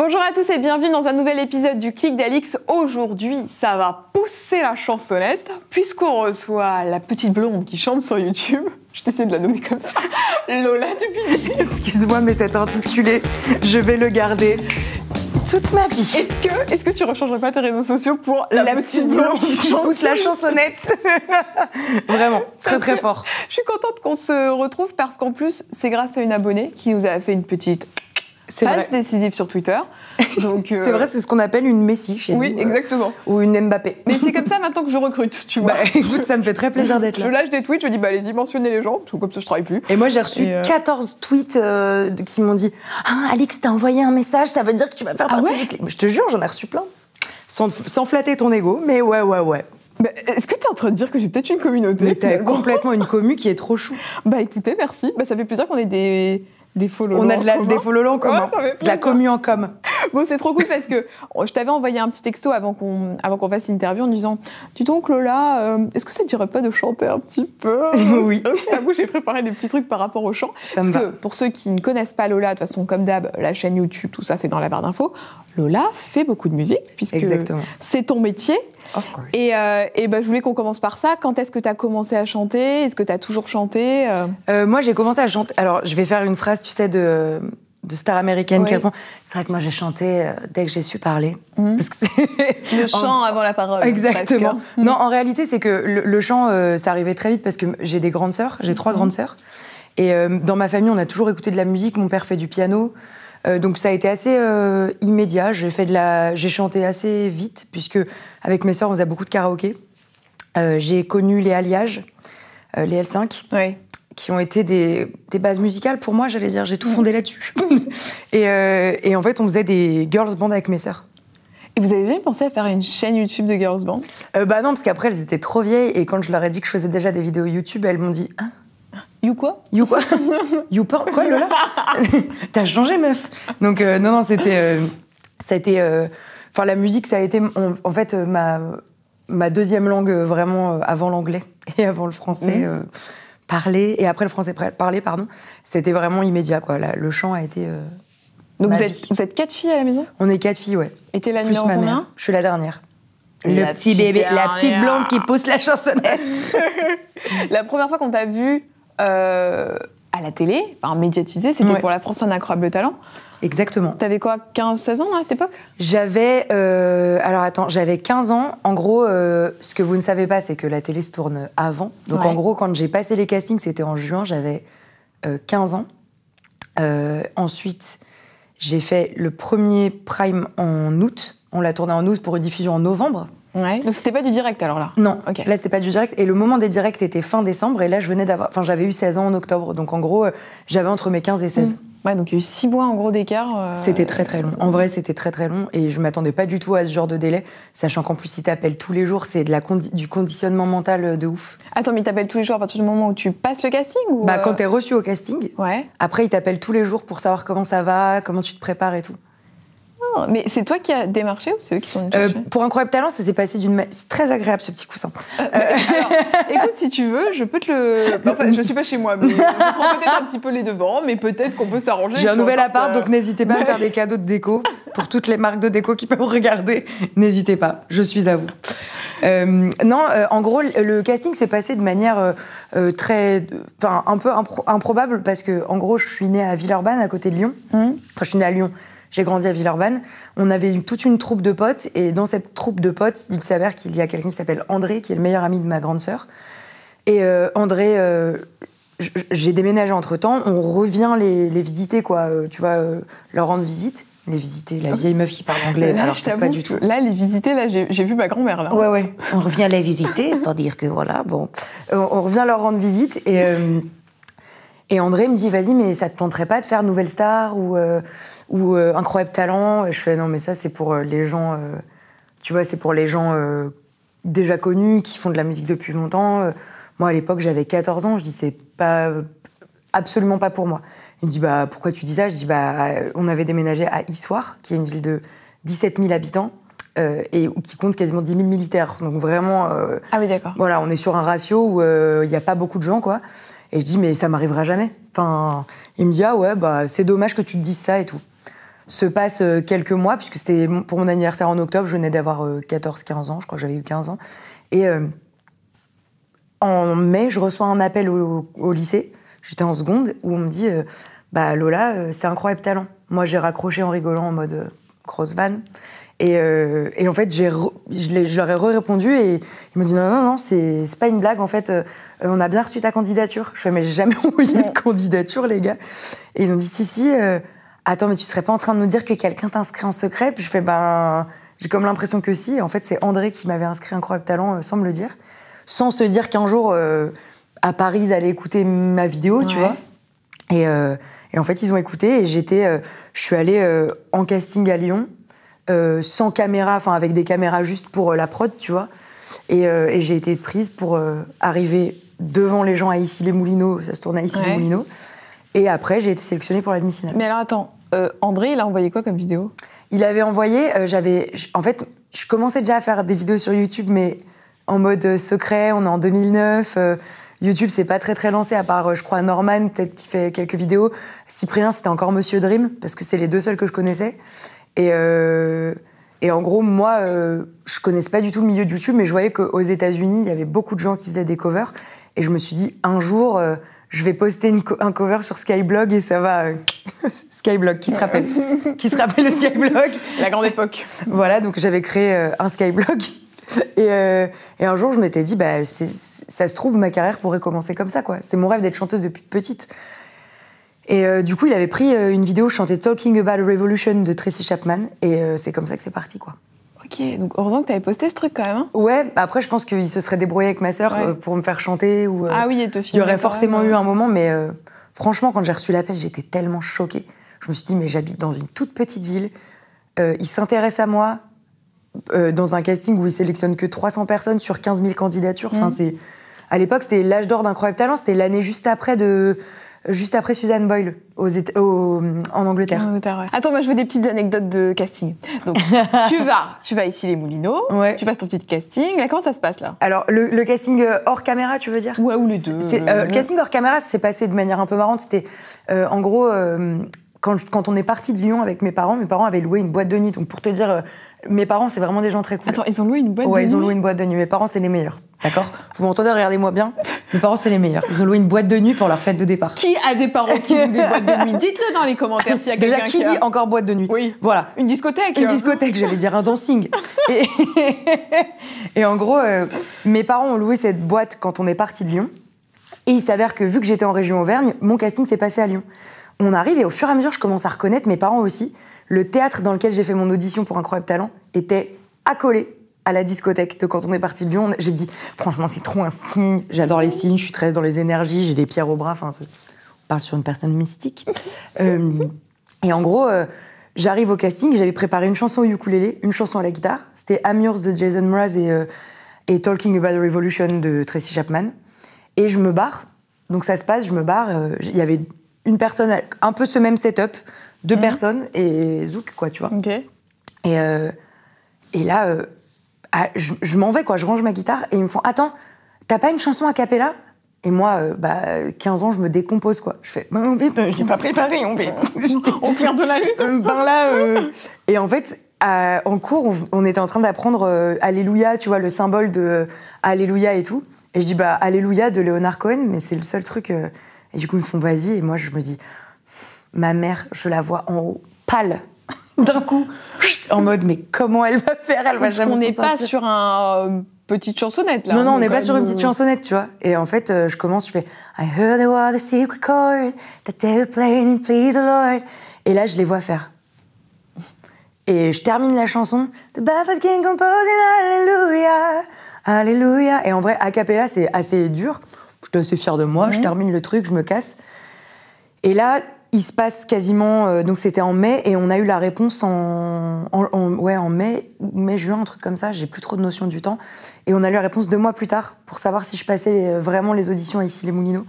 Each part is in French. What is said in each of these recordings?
Bonjour à tous et bienvenue dans un nouvel épisode du Clic d'Alix. Aujourd'hui, ça va pousser la chansonnette puisqu'on reçoit la petite blonde qui chante sur YouTube. Je t'essaie de la nommer comme ça. Lola Dupuis. Excuse-moi, mais cet intitulé, je vais le garder toute ma vie. Est-ce que tu rechangerais pas tes réseaux sociaux pour la petite blonde qui pousse la chansonnette? Vraiment, très fort. Je suis contente qu'on se retrouve parce qu'en plus, c'est grâce à une abonnée qui nous a fait une petite passe décisive sur Twitter. Donc, c'est vrai, c'est ce qu'on appelle une Messi chez nous. Oui, exactement. Ou une Mbappé. Mais c'est comme ça maintenant que je recrute, tu vois. Bah, écoute, ça me fait très plaisir d'être là. Je lâche des tweets, je dis, bah allez-y, mentionnez les gens, parce que comme ça je travaille plus. Et moi, j'ai reçu 14 tweets qui m'ont dit « Ah, Alix, t'as envoyé un message, ça veut dire que tu vas faire partie du clip. » Je te jure, j'en ai reçu plein. Sans flatter ton ego, mais ouais. Bah, est-ce que t'es en train de dire que j'ai peut-être une communauté? Mais t'as complètement une commu qui est trop chou. Bah écoutez, merci. Bah, ça fait plaisir qu'on ait des followers. On a des followers en commun. Ouais, de la commu en com. Bon, c'est trop cool parce que je t'avais envoyé un petit texto avant qu'on fasse l'interview en disant « Dis donc Lola, est-ce que ça te dirait pas de chanter un petit peu ?» Oui. Je t'avoue, j'ai préparé des petits trucs par rapport au chant. Parce que pour ceux qui ne connaissent pas Lola, de toute façon, comme d'hab, la chaîne YouTube, tout ça, c'est dans la barre d'infos. Lola fait beaucoup de musique puisque c'est ton métier. Of course. Et bah, je voulais qu'on commence par ça. Quand est-ce que tu as commencé à chanter? Est-ce que tu as toujours chanté? Moi, j'ai commencé à chanter. Alors, je vais faire une phrase, tu sais, de star américaine qui répond. C'est vrai que moi, j'ai chanté dès que j'ai su parler. Parce que c'est le chant avant la parole. Exactement. Non, en réalité, c'est que le chant, ça arrivait très vite parce que j'ai des grandes sœurs. J'ai 3 grandes sœurs. Et dans ma famille, on a toujours écouté de la musique. Mon père fait du piano. Donc ça a été assez immédiat. J'ai chanté assez vite puisque avec mes sœurs on faisait beaucoup de karaoké. J'ai connu les alliages, les L5, qui ont été des bases musicales pour moi. J'allais dire, j'ai tout fondé là-dessus. et en fait on faisait des girls band avec mes sœurs. Et vous avez jamais pensé à faire une chaîne YouTube de girls band? Bah non, parce qu'après elles étaient trop vieilles et quand je leur ai dit que je faisais déjà des vidéos YouTube, elles m'ont dit hein? You quoi? You quoi? You quoi, Lola? T'as changé, meuf. Donc, non, c'était... ça a été... Enfin, la musique, ça a été, en fait, ma deuxième langue, vraiment, avant l'anglais et avant le français. Parler, et après le français parler, pardon. C'était vraiment immédiat, quoi. Le chant a été... Donc, vous êtes 4 filles à la maison? On est 4 filles, ouais. Et t'es la numéro combien? Je suis la dernière. Le petit bébé, la petite blonde qui pousse la chansonnette. La première fois qu'on t'a vue à la télé, enfin médiatisée, c'était pour La France un incroyable talent. Exactement. T'avais quoi, 15-16 ans à cette époque? J'avais... j'avais 15 ans. En gros, ce que vous ne savez pas, c'est que la télé se tourne avant. Donc en gros, quand j'ai passé les castings, c'était en juin, j'avais 15 ans. Ensuite, j'ai fait le premier prime en août. On l'a tourné en août pour une diffusion en novembre. Ouais. Donc c'était pas du direct alors là? Non, là c'était pas du direct. Et le moment des directs était fin décembre et là je venais d'avoir... Enfin j'avais eu 16 ans en octobre, donc en gros j'avais entre mes 15 et 16. Ouais, donc il y a eu 6 mois en gros d'écart. C'était très long. En vrai c'était très long et je m'attendais pas du tout à ce genre de délai, sachant qu'en plus ils t'appellent tous les jours, c'est du conditionnement mental de ouf. Attends, mais ils t'appellent tous les jours à partir du moment où tu passes le casting ou Bah quand t'es reçu au casting, après ils t'appellent tous les jours pour savoir comment ça va, comment tu te prépares et tout. Mais c'est toi qui as démarché ou c'est eux qui sont venus chercher? Pour Incroyable Talent, ça s'est passé c'est très agréable ce petit coussin. Alors, écoute, si tu veux, je peux te le... Enfin, je suis pas chez moi, mais je prends peut-être un petit peu les devants, mais peut-être qu'on peut s'arranger. J'ai un nouvel appart, donc n'hésitez pas à faire des cadeaux de déco. Pour toutes les marques de déco qui peuvent regarder, n'hésitez pas, je suis à vous. En gros, le casting s'est passé de manière un peu improbable, parce que, en gros, je suis née à Villeurbanne, à côté de Lyon. Enfin, je suis née à Lyon. J'ai grandi à Villeurbanne. On avait toute une troupe de potes. Et dans cette troupe de potes, il s'avère qu'il y a quelqu'un qui s'appelle André, qui est le meilleur ami de ma grande sœur. Et André, j'ai déménagé entre-temps. On revient les visiter, quoi. Tu vois, leur rendre visite. Les visiter, la vieille meuf qui parle anglais. Là, alors je pas du tout. Là, les visiter, là, j'ai vu ma grand-mère, là. Ouais. On revient les visiter, c'est-à-dire que voilà, bon. On revient leur rendre visite. Et André me dit, vas-y, mais ça te tenterait pas de faire Nouvelle Star ou Incroyable Talent? Et je fais, non, mais ça, c'est pour les gens, tu vois, c'est pour les gens déjà connus, qui font de la musique depuis longtemps. Moi, à l'époque, j'avais 14 ans, je dis, c'est absolument pas pour moi. Il me dit, bah, pourquoi tu dis ça? Je dis, bah, on avait déménagé à Issoire, qui est une ville de 17 000 habitants, et qui compte quasiment 10 000 militaires. Donc vraiment... ah oui, d'accord. Voilà, on est sur un ratio où il n'y a pas beaucoup de gens, quoi. Et je dis, mais ça m'arrivera jamais. Enfin, il me dit, ah ouais, bah, c'est dommage que tu te dises ça et tout. se passent quelques mois, puisque c'était pour mon anniversaire en octobre, je venais d'avoir 14-15 ans, je crois que j'avais eu 15 ans. Et en mai, je reçois un appel au lycée, j'étais en seconde, où on me dit bah Lola, c'est Incroyable Talent. Moi, j'ai raccroché en rigolant en mode grosse vanne. Et en fait, je leur ai répondu et ils m'ont dit non, c'est pas une blague, en fait, on a bien reçu ta candidature. Je fais mais j'ai jamais envoyé de candidature, les gars. Et ils ont dit si, attends, mais tu serais pas en train de nous dire que quelqu'un t'inscrit en secret? Puis je fais ben, j'ai comme l'impression que si. Et en fait, c'est André qui m'avait inscrit Incroyable Talent sans me le dire, sans se dire qu'un jour à Paris, ils allaient écouter ma vidéo, tu vois. Et en fait, ils ont écouté et je suis allée en casting à Lyon. Sans caméra, enfin avec des caméras juste pour la prod, tu vois. Et j'ai été prise pour arriver devant les gens à Issy-les-Moulineaux, ça se tourne à Issy-les-Moulineaux. Et après, j'ai été sélectionnée pour la demi-finale. Mais alors attends, André, il a envoyé quoi comme vidéo? Il avait envoyé, en fait, je commençais déjà à faire des vidéos sur YouTube, mais en mode secret, on est en 2009, YouTube, c'est pas très très lancé, à part, je crois, Norman, peut-être qui fait quelques vidéos. Cyprien, c'était encore Monsieur Dream, parce que c'est les deux seuls que je connaissais. Et en gros, moi, je connaissais pas du tout le milieu de YouTube, mais je voyais qu'aux États-Unis, il y avait beaucoup de gens qui faisaient des covers. Et je me suis dit, un jour, je vais poster un cover sur Skyblog et ça va... Skyblog, qui se rappelle? Qui se rappelle le Skyblog? La grande époque. Voilà, donc j'avais créé un Skyblog. Et un jour, je m'étais dit, bah, ça se trouve, ma carrière pourrait commencer comme ça, quoi. C'était mon rêve d'être chanteuse depuis petite. Et du coup, il avait pris une vidéo, je chantais Talking About a Revolution de Tracy Chapman, et c'est comme ça que c'est parti, quoi. Ok, donc heureusement que tu avais posté ce truc quand même. Hein. Ouais, après, je pense qu'il se serait débrouillé avec ma sœur pour me faire chanter. Ou, ah oui, et te filmer. Il y aurait forcément eu un moment, mais franchement, quand j'ai reçu l'appel, j'étais tellement choquée. Je me suis dit, mais j'habite dans une toute petite ville, il s'intéresse à moi dans un casting où il sélectionne que 300 personnes sur 15 000 candidatures. Enfin, à l'époque, c'était l'âge d'or d'Incroyable Talent, c'était l'année juste après Suzanne Boyle en Angleterre. Attends, moi je veux des petites anecdotes de casting. Donc tu vas ici les Moulineaux, tu passes ton petit casting. Comment ça se passe là? Alors le casting hors caméra, tu veux dire? Ouais, ou les deux. Le casting hors caméra, c'est passé de manière un peu marrante. C'était en gros quand on est parti de Lyon avec mes parents avaient loué une boîte de nuit. Donc pour te dire, mes parents, c'est vraiment des gens très cool. Attends, ils ont loué une boîte de nuit? Ouais, ils ont loué une boîte de nuit. Mes parents, c'est les meilleurs. D'accord? Vous m'entendez? Regardez-moi bien. Mes parents, c'est les meilleurs. Ils ont loué une boîte de nuit pour leur fête de départ. Qui a des parents qui louent des boîtes de nuit? Dites-le dans les commentaires s'il y a quelqu'un qui dit encore boîte de nuit? Oui. Voilà. Une discothèque. Une discothèque, j'allais dire un dancing. Et en gros, mes parents ont loué cette boîte quand on est parti de Lyon. Et il s'avère que vu que j'étais en région Auvergne, mon casting s'est passé à Lyon. On arrive et au fur et à mesure, je commence à reconnaître mes parents aussi. Le théâtre dans lequel j'ai fait mon audition pour Incroyable Talent était accolé à la discothèque de quand on est parti de Lyon. J'ai dit, franchement, c'est trop un signe. J'adore les signes, je suis très dans les énergies, j'ai des pierres au bras. Enfin, on parle sur une personne mystique. Et en gros, j'arrive au casting, j'avais préparé une chanson au ukulélé, une chanson à la guitare. C'était I'm Yours de Jason Mraz et Talking About a Revolution de Tracy Chapman. Et je me barre. Donc ça se passe, je me barre. Il y avait une personne, un peu ce même setup, deux personnes et Zouk, quoi, tu vois. Okay. Et là, je m'en vais, quoi. Je range ma guitare et ils me font « Attends, t'as pas une chanson a cappella ?» Et moi, 15 ans, je me décompose, quoi. Je fais « En fait, j'ai pas préparé, en fait. » On perd de la lutte. Et en fait, en cours, on était en train d'apprendre Alléluia, tu vois, le symbole de Alléluia et tout. Et je dis « Alléluia de Leonard Cohen », mais c'est le seul truc... Et du coup, ils me font « Vas-y ». Et moi, je me dis « Ma mère, je la vois en haut, pâle. » D'un coup, en mode, mais comment elle va faire? Elle va jamais s'en sortir. On n'est pas sur une petite chansonnette, là. Non, on n'est pas sur une petite chansonnette, tu vois. Et en fait, je commence, je fais I heard there was a secret chord that they were playing and please the Lord. Et là, je les vois faire. Et je termine la chanson The Baffled King composing Alléluia, Alléluia. Et en vrai, a cappella, c'est assez dur. J'étais assez fière de moi. Je termine le truc, je me casse. Et là, il se passe quasiment... donc c'était en mai, et on a eu la réponse en mai, juin, un truc comme ça. J'ai plus trop de notion du temps. Et on a eu la réponse 2 mois plus tard pour savoir si je passais vraiment les auditions à Issy-les-Moulineaux.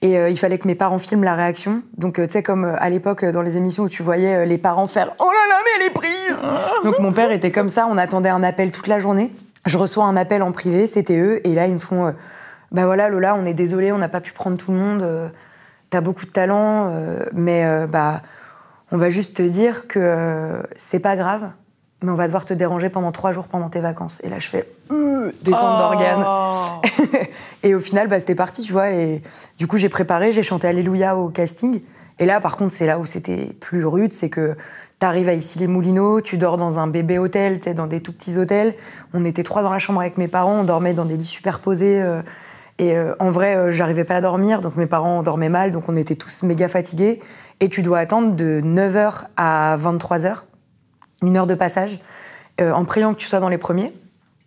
Et il fallait que mes parents filment la réaction. Donc, tu sais, comme à l'époque, dans les émissions où tu voyais les parents faire « Oh là là, mais elle est prise !» Donc mon père était comme ça, on attendait un appel toute la journée. Je reçois un appel en privé, c'était eux. Et là, ils me font bah voilà, Lola, on est désolé, on n'a pas pu prendre tout le monde. T'as beaucoup de talent, mais on va juste te dire que c'est pas grave, mais on va devoir te déranger pendant 3 jours pendant tes vacances. Et là, je fais descente d'organes. Et au final, c'était parti, tu vois. Et du coup, j'ai chanté Alléluia au casting. Et là, par contre, c'est là où c'était plus rude, c'est que t'arrives à Issy-les-Moulineaux, tu dors dans un bébé hôtel, dans des tout petits hôtels. On était 3 dans la chambre avec mes parents, on dormait dans des lits superposés. En vrai, j'arrivais pas à dormir, donc mes parents dormaient mal, donc on était tous méga fatigués. Et tu dois attendre de 9h à 23h, 1 heure de passage, en priant que tu sois dans les premiers,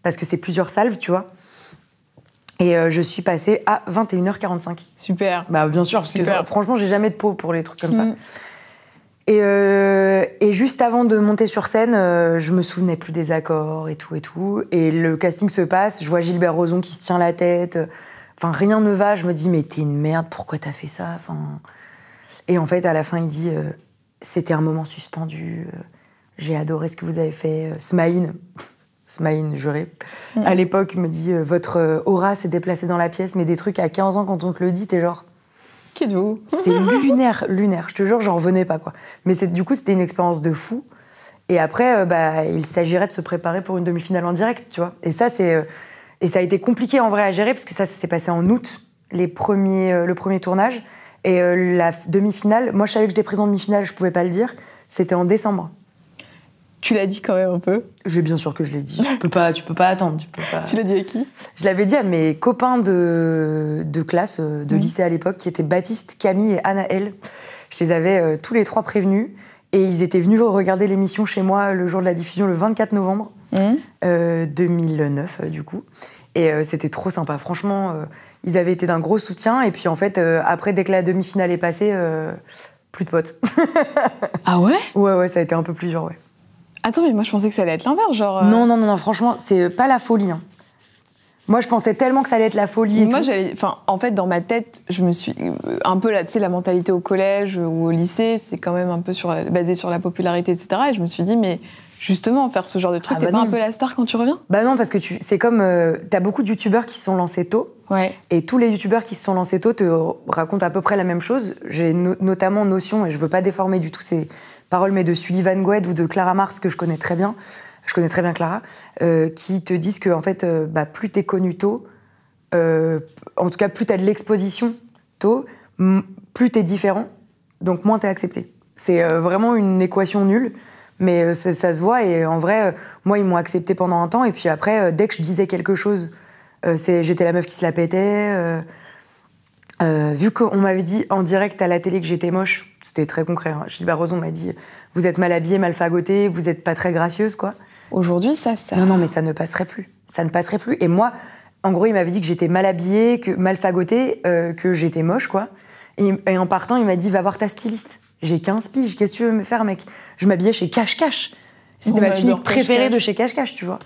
parce que c'est plusieurs salves, tu vois. Et je suis passée à 21h45. Super. Bien sûr, parce que franchement, j'ai jamais de peau pour les trucs comme ça. Et juste avant de monter sur scène, je me souvenais plus des accords et tout et tout. Et le casting se passe, je vois Gilbert Rozon qui se tient la tête. Enfin, rien ne va. Je me dis, mais t'es une merde, pourquoi t'as fait ça? Enfin... Et en fait, à la fin, il dit, c'était un moment suspendu. J'ai adoré ce que vous avez fait. Smaïn, juré. À l'époque, il me dit, votre aura s'est déplacée dans la pièce, mais des trucs à 15 ans, quand on te le dit, t'es genre... Qui êtes-vous? C'est lunaire. Je te jure, j'en revenais pas, quoi. Mais du coup, c'était une expérience de fou. Et après, il s'agirait de se préparer pour une demi-finale en direct, tu vois. Et ça, et ça a été compliqué, en vrai, à gérer, parce que ça s'est passé en août, le premier tournage. Et la demi-finale, moi, je savais que j'étais prise en demi-finale, je pouvais pas le dire. C'était en décembre. Tu l'as dit quand même un peu? Bien sûr que je l'ai dit. Tu peux pas attendre. Tu l'as dit à qui? Je l'avais dit à mes copains de classe, de lycée à l'époque, qui étaient Baptiste, Camille et Anaël. Je les avais tous les 3 prévenus. Et ils étaient venus regarder l'émission chez moi le jour de la diffusion, le 24 novembre 2009, du coup. Et c'était trop sympa. Franchement, ils avaient été d'un gros soutien. Et puis, en fait, après, dès que la demi-finale est passée, plus de potes. Ah ouais? Ouais, ça a été un peu plus dur, ouais. Attends, mais moi je pensais que ça allait être l'inverse, genre... Non, franchement, c'est pas la folie. Hein. Moi, je pensais tellement que ça allait être la folie. En fait, dans ma tête, je me suis... Un peu, là, tu sais, la mentalité au collège ou au lycée, c'est quand même un peu basé sur la popularité, etc. Et je me suis dit, mais justement, faire ce genre de truc, t'es pas un peu la star quand tu reviens? Non, parce que c'est comme... t'as beaucoup de youtubeurs qui se sont lancés tôt. Ouais. Et tous les youtubeurs qui se sont lancés tôt te racontent à peu près la même chose. J'ai notamment notion, et je veux pas déformer du tout ces paroles, mais de Sullivan Goued ou de Clara Mars, que je connais très bien. Je connais très bien Clara, qui te disent que en fait, plus t'es connu tôt, en tout cas plus t'as de l'exposition tôt, plus t'es différent, donc moins t'es accepté. C'est vraiment une équation nulle, mais ça se voit. Et en vrai, moi, ils m'ont accepté pendant un temps, et puis après, dès que je disais quelque chose, j'étais la meuf qui se la pétait. Vu qu'on m'avait dit en direct à la télé que j'étais moche, c'était très concret. Hein. Gilbert Rozon m'a dit « Vous êtes mal habillée, mal fagotée, vous êtes pas très gracieuse, quoi. » Aujourd'hui, ça... Non, mais ça ne passerait plus. Ça ne passerait plus. Et moi, en gros, il m'avait dit que j'étais mal habillée, mal fagotée, que j'étais moche, quoi. Et en partant, il m'a dit « Va voir ta styliste. » J'ai 15 piges, qu'est-ce que tu veux me faire, mec? Je m'habillais chez Cache Cache. C'était ma tunique préférée de chez Cache Cache, tu vois.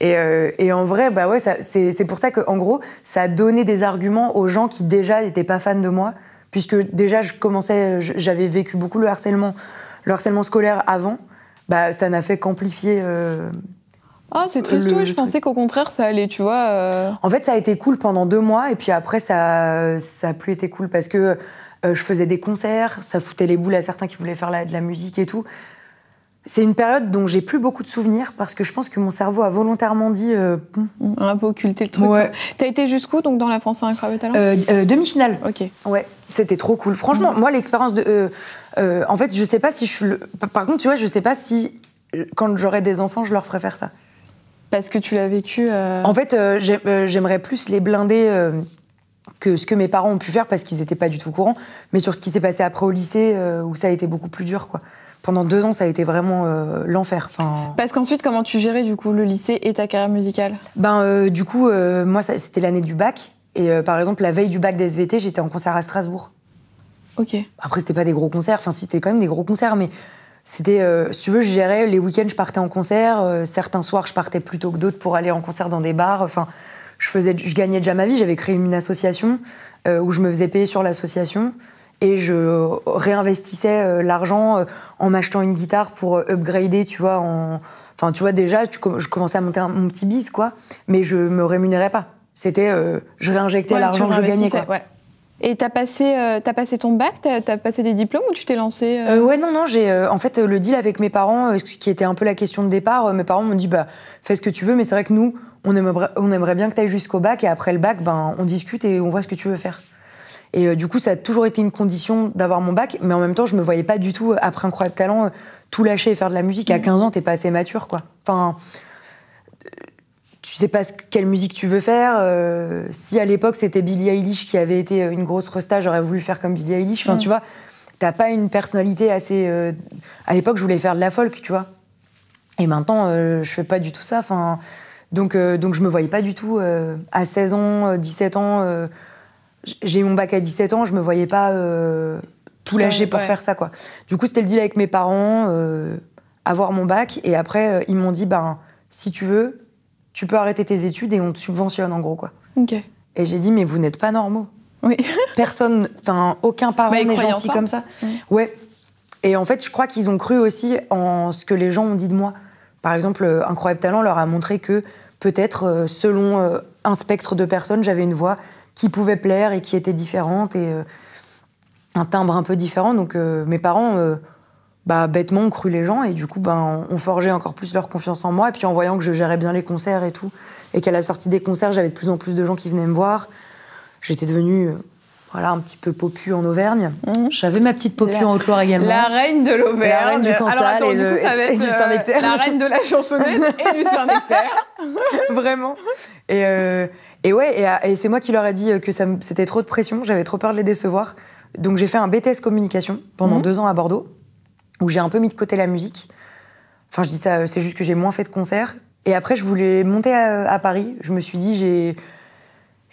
Et en vrai, ouais, c'est pour ça que, en gros, ça a donné des arguments aux gens qui déjà n'étaient pas fans de moi, puisque déjà j'avais vécu beaucoup le harcèlement scolaire avant. Ça n'a fait qu'amplifier. Ah, c'est triste, je pensais qu'au contraire ça allait, tu vois. En fait, ça a été cool pendant 2 mois, et puis après ça a plus été cool parce que je faisais des concerts, ça foutait les boules à certains qui voulaient faire de la musique et tout. C'est une période dont j'ai plus beaucoup de souvenirs parce que je pense que mon cerveau a volontairement dit... Un peu occulté le truc. Ouais. T'as été jusqu'où, donc, dans la France à Incroyable Talent? Demi-finale. Ok. Ouais, c'était trop cool. Franchement, moi, l'expérience de... en fait, je sais pas si je suis... Par contre, tu vois, je sais pas si, quand j'aurai des enfants, je leur ferai faire ça. Parce que tu l'as vécu... En fait, j'aimerais plus les blinder... que ce que mes parents ont pu faire parce qu'ils étaient pas du tout au courant, mais sur ce qui s'est passé après au lycée, où ça a été beaucoup plus dur, quoi. Pendant 2 ans, ça a été vraiment l'enfer. Parce qu'ensuite, comment tu gérais du coup le lycée et ta carrière musicale? Du coup, moi, c'était l'année du bac. Et par exemple, la veille du bac d'SVT, j'étais en concert à Strasbourg. Ok. Après, c'était pas des gros concerts. Enfin, si, c'était quand même des gros concerts, mais c'était... si tu veux, je gérais les week-ends, je partais en concert. Certains soirs, je partais plus tôt que d'autres pour aller en concert dans des bars. Enfin, je gagnais déjà ma vie. J'avais créé une association où je me faisais payer sur l'association. Et je réinvestissais l'argent en m'achetant une guitare pour upgrader, tu vois. Enfin, tu vois, déjà, je commençais à monter mon petit biz, quoi. Mais je me rémunérais pas. C'était... je réinjectais l'argent que je gagnais, quoi. Ouais. Et t'as passé ton bac, t'as passé des diplômes ou tu t'es lancé Ouais, non, j'ai en fait le deal avec mes parents, ce qui était un peu la question de départ, mes parents m'ont dit bah fais ce que tu veux, mais c'est vrai que nous on aimerait bien que t'ailles jusqu'au bac et après le bac on discute et on voit ce que tu veux faire. Et du coup ça a toujours été une condition d'avoir mon bac, mais en même temps je me voyais pas du tout après Incroyable Talent tout lâcher et faire de la musique. À 15 ans t'es pas assez mature quoi. Enfin tu sais pas quelle musique tu veux faire. Si à l'époque c'était Billie Eilish qui avait été une grosse resta, j'aurais voulu faire comme Billie Eilish. Enfin, tu vois, t'as pas une personnalité assez. À l'époque, je voulais faire de la folk, tu vois. Et maintenant, je fais pas du tout ça. Enfin, donc je me voyais pas du tout à 16 ans, 17 ans. J'ai eu mon bac à 17 ans, je me voyais pas tout lâcher pour faire ça, quoi. Du coup, c'était le deal avec mes parents, avoir mon bac. Et après, ils m'ont dit, si tu veux, tu peux arrêter tes études et on te subventionne, en gros, quoi. Ok. Et j'ai dit, mais vous n'êtes pas normaux. Oui. Personne, aucun parent n'est gentil comme ça. Ouais. Et en fait, je crois qu'ils ont cru aussi en ce que les gens ont dit de moi. Par exemple, Incroyable Talent leur a montré que peut-être, selon un spectre de personnes, j'avais une voix qui pouvait plaire et qui était différente et un timbre un peu différent. Donc mes parents, bêtement, ont cru les gens et du coup, ont forgé encore plus leur confiance en moi. Et puis en voyant que je gérais bien les concerts et tout, et qu'à la sortie des concerts, j'avais de plus en plus de gens qui venaient me voir, j'étais devenue un petit peu popu en Auvergne. J'avais ma petite popu en Haute-Loire également. La reine de l'Auvergne. La reine du Cantal et du Saint-Nectaire. La reine de la chansonnette et du Saint-Nectaire. Vraiment. Et c'est moi qui leur ai dit que c'était trop de pression, j'avais trop peur de les décevoir. Donc j'ai fait un BTS communication pendant 2 ans à Bordeaux, où j'ai un peu mis de côté la musique. Enfin, je dis ça, c'est juste que j'ai moins fait de concerts. Et après, je voulais monter à Paris. Je me suis dit,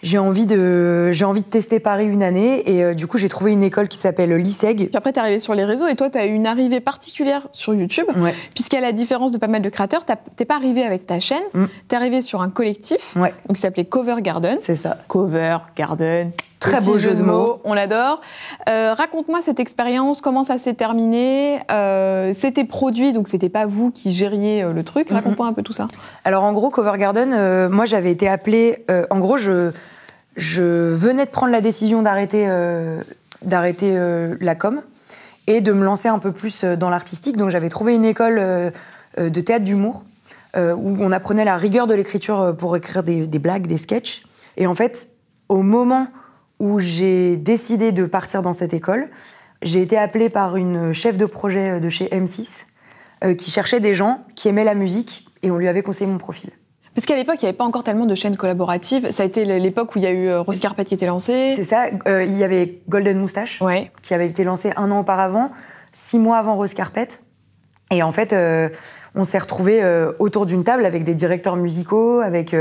j'ai envie de tester Paris une année. Et du coup, j'ai trouvé une école qui s'appelle l'ISEG. Puis après, t'es arrivée sur les réseaux et toi, t'as eu une arrivée particulière sur YouTube. Ouais. Puisqu'à la différence de pas mal de créateurs, t'es pas arrivée avec ta chaîne. T'es arrivée sur un collectif donc, qui s'appelait Cover Garden. C'est ça. Cover Garden. Très beau jeu de mots. On l'adore. Raconte-moi cette expérience, comment ça s'est terminé. C'était produit, donc c'était pas vous qui gériez le truc. Raconte-moi un peu tout ça. Alors en gros, Cover Garden, moi j'avais été appelée... en gros, je venais de prendre la décision d'arrêter la com et de me lancer un peu plus dans l'artistique. Donc j'avais trouvé une école de théâtre d'humour où on apprenait la rigueur de l'écriture pour écrire des blagues, des sketchs. Et en fait, au moment où j'ai décidé de partir dans cette école, j'ai été appelée par une chef de projet de chez M6 qui cherchait des gens qui aimaient la musique et on lui avait conseillé mon profil. Parce qu'à l'époque, il n'y avait pas encore tellement de chaînes collaboratives. Ça a été l'époque où il y a eu Rose Carpet qui était lancée. C'est ça. Il y avait Golden Moustache qui avait été lancé 1 an auparavant, 6 mois avant Rose Carpet. Et en fait, on s'est retrouvés autour d'une table avec des directeurs musicaux, avec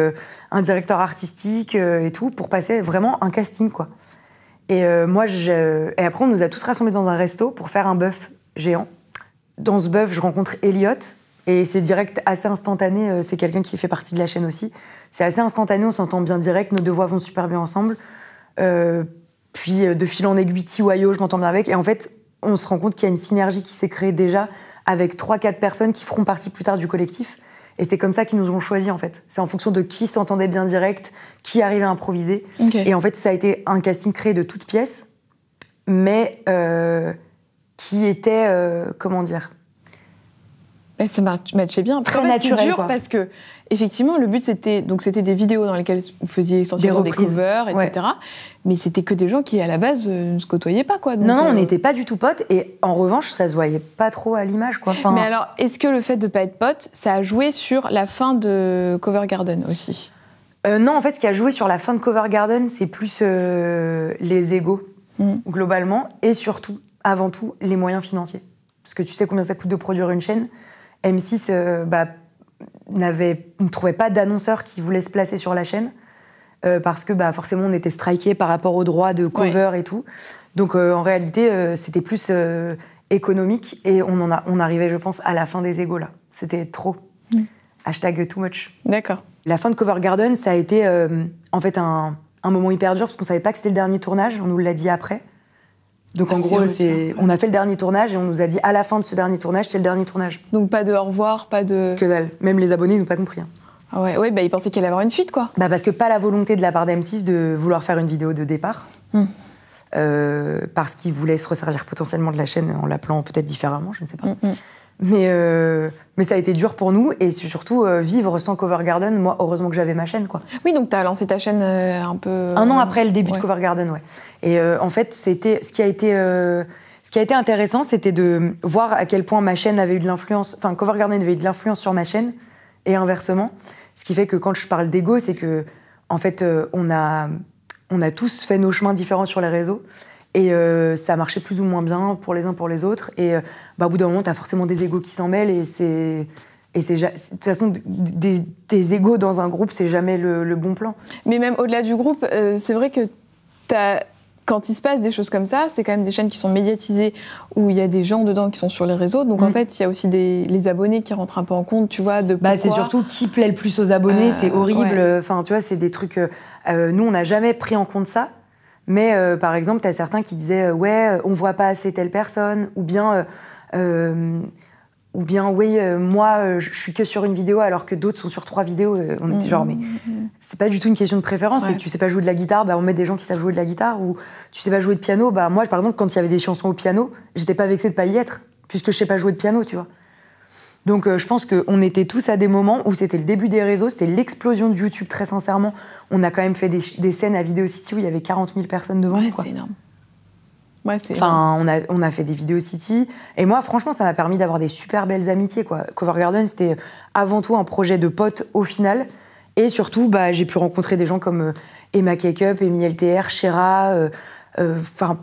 un directeur artistique et tout, pour passer vraiment un casting, quoi. Et et après, on nous a tous rassemblés dans un resto pour faire un bœuf géant. Dans ce bœuf, je rencontre Elliot. Et c'est direct, assez instantané, c'est quelqu'un qui fait partie de la chaîne aussi. C'est assez instantané, on s'entend bien direct, nos 2 voix vont super bien ensemble. Puis de fil en aiguille, Tiwayo, je m'entends bien avec. Et en fait, on se rend compte qu'il y a une synergie qui s'est créée déjà avec 3-4 personnes qui feront partie plus tard du collectif. Et c'est comme ça qu'ils nous ont choisis, en fait. C'est en fonction de qui s'entendait bien direct, qui arrivait à improviser. Okay. Et en fait, ça a été un casting créé de toutes pièces, mais qui était, comment dire... Ça matchait bien. Très naturel, c'est dur quoi. Parce que, effectivement, le but, c'était des vidéos dans lesquelles vous faisiez essentiellement des covers, etc. Ouais. Mais c'était que des gens qui, à la base, ne se côtoyaient pas, quoi. Donc, non, on n'était pas du tout potes. Et en revanche, ça se voyait pas trop à l'image, quoi. Enfin... Mais alors, est-ce que le fait de pas être potes, ça a joué sur la fin de Cover Garden aussi ? Non, en fait, ce qui a joué sur la fin de Cover Garden, c'est plus les égos, globalement. Et surtout, avant tout, les moyens financiers. Parce que tu sais combien ça coûte de produire une chaîne. M6 ne trouvait pas d'annonceurs qui voulaient se placer sur la chaîne parce que forcément on était striké par rapport aux droits de cover et tout. Donc en réalité c'était plus économique et on arrivait je pense à la fin des égos là. C'était trop. #too much. D'accord. La fin de Cover Garden ça a été en fait un moment hyper dur parce qu'on savait pas que c'était le dernier tournage, on nous l'a dit après. Donc en gros, on a fait le dernier tournage et on nous a dit à la fin de ce dernier tournage, c'est le dernier tournage. Donc pas de au revoir, pas de... Que dalle. Même les abonnés, ils n'ont pas compris. Hein. Ah ouais, ils pensaient qu'il allait y avoir une suite, quoi. Parce que pas la volonté de la part d'M6 de vouloir faire une vidéo de départ. parce qu'ils voulaient se resservir potentiellement de la chaîne en l'appelant peut-être différemment, je ne sais pas. Mais ça a été dur pour nous, et surtout vivre sans Cover Garden. Moi, heureusement que j'avais ma chaîne, quoi. Oui, donc tu as lancé ta chaîne un peu... Un an après le début de Cover Garden, ouais. Et en fait, ce qui a été intéressant, c'était de voir à quel point ma chaîne avait eu de l'influence, enfin Cover Garden avait eu de l'influence sur ma chaîne, et inversement. Ce qui fait que quand je parle d'ego, c'est que en fait, on a tous fait nos chemins différents sur les réseaux. Et ça marchait plus ou moins bien pour les uns pour les autres. Et au bout d'un moment, t'as forcément des égos qui s'en mêlent. De toute façon, des égos dans un groupe, c'est jamais le bon plan. Mais même au-delà du groupe, c'est vrai que quand il se passe des choses comme ça, c'est quand même des chaînes qui sont médiatisées, où il y a des gens dedans qui sont sur les réseaux. Donc en fait, il y a aussi les abonnés qui rentrent un peu en compte, tu vois, de pourquoi... c'est surtout qui plaît le plus aux abonnés, c'est horrible. Ouais. Enfin, tu vois, c'est des trucs... nous, on n'a jamais pris en compte ça. Mais par exemple, t'as certains qui disaient on voit pas assez telle personne, ou bien moi je suis que sur une vidéo alors que d'autres sont sur 3 vidéos. On était genre mais c'est pas du tout une question de préférence. C'est que tu sais pas jouer de la guitare, on met des gens qui savent jouer de la guitare, ou tu sais pas jouer de piano. Moi par exemple, quand il y avait des chansons au piano, j'étais pas vexée de pas y être puisque je sais pas jouer de piano, tu vois. Donc je pense qu'on était tous à des moments où c'était le début des réseaux, c'était l'explosion de YouTube, très sincèrement. On a quand même fait des scènes à Video City où il y avait 40 000 personnes devant nous. C'est énorme. Ouais, c'est énorme. On a fait des Video City. Et moi, franchement, ça m'a permis d'avoir des super belles amitiés, quoi. Cover Garden, c'était avant tout un projet de potes au final. Et surtout, j'ai pu rencontrer des gens comme Emma Cakeup, Amy LTR, Shera...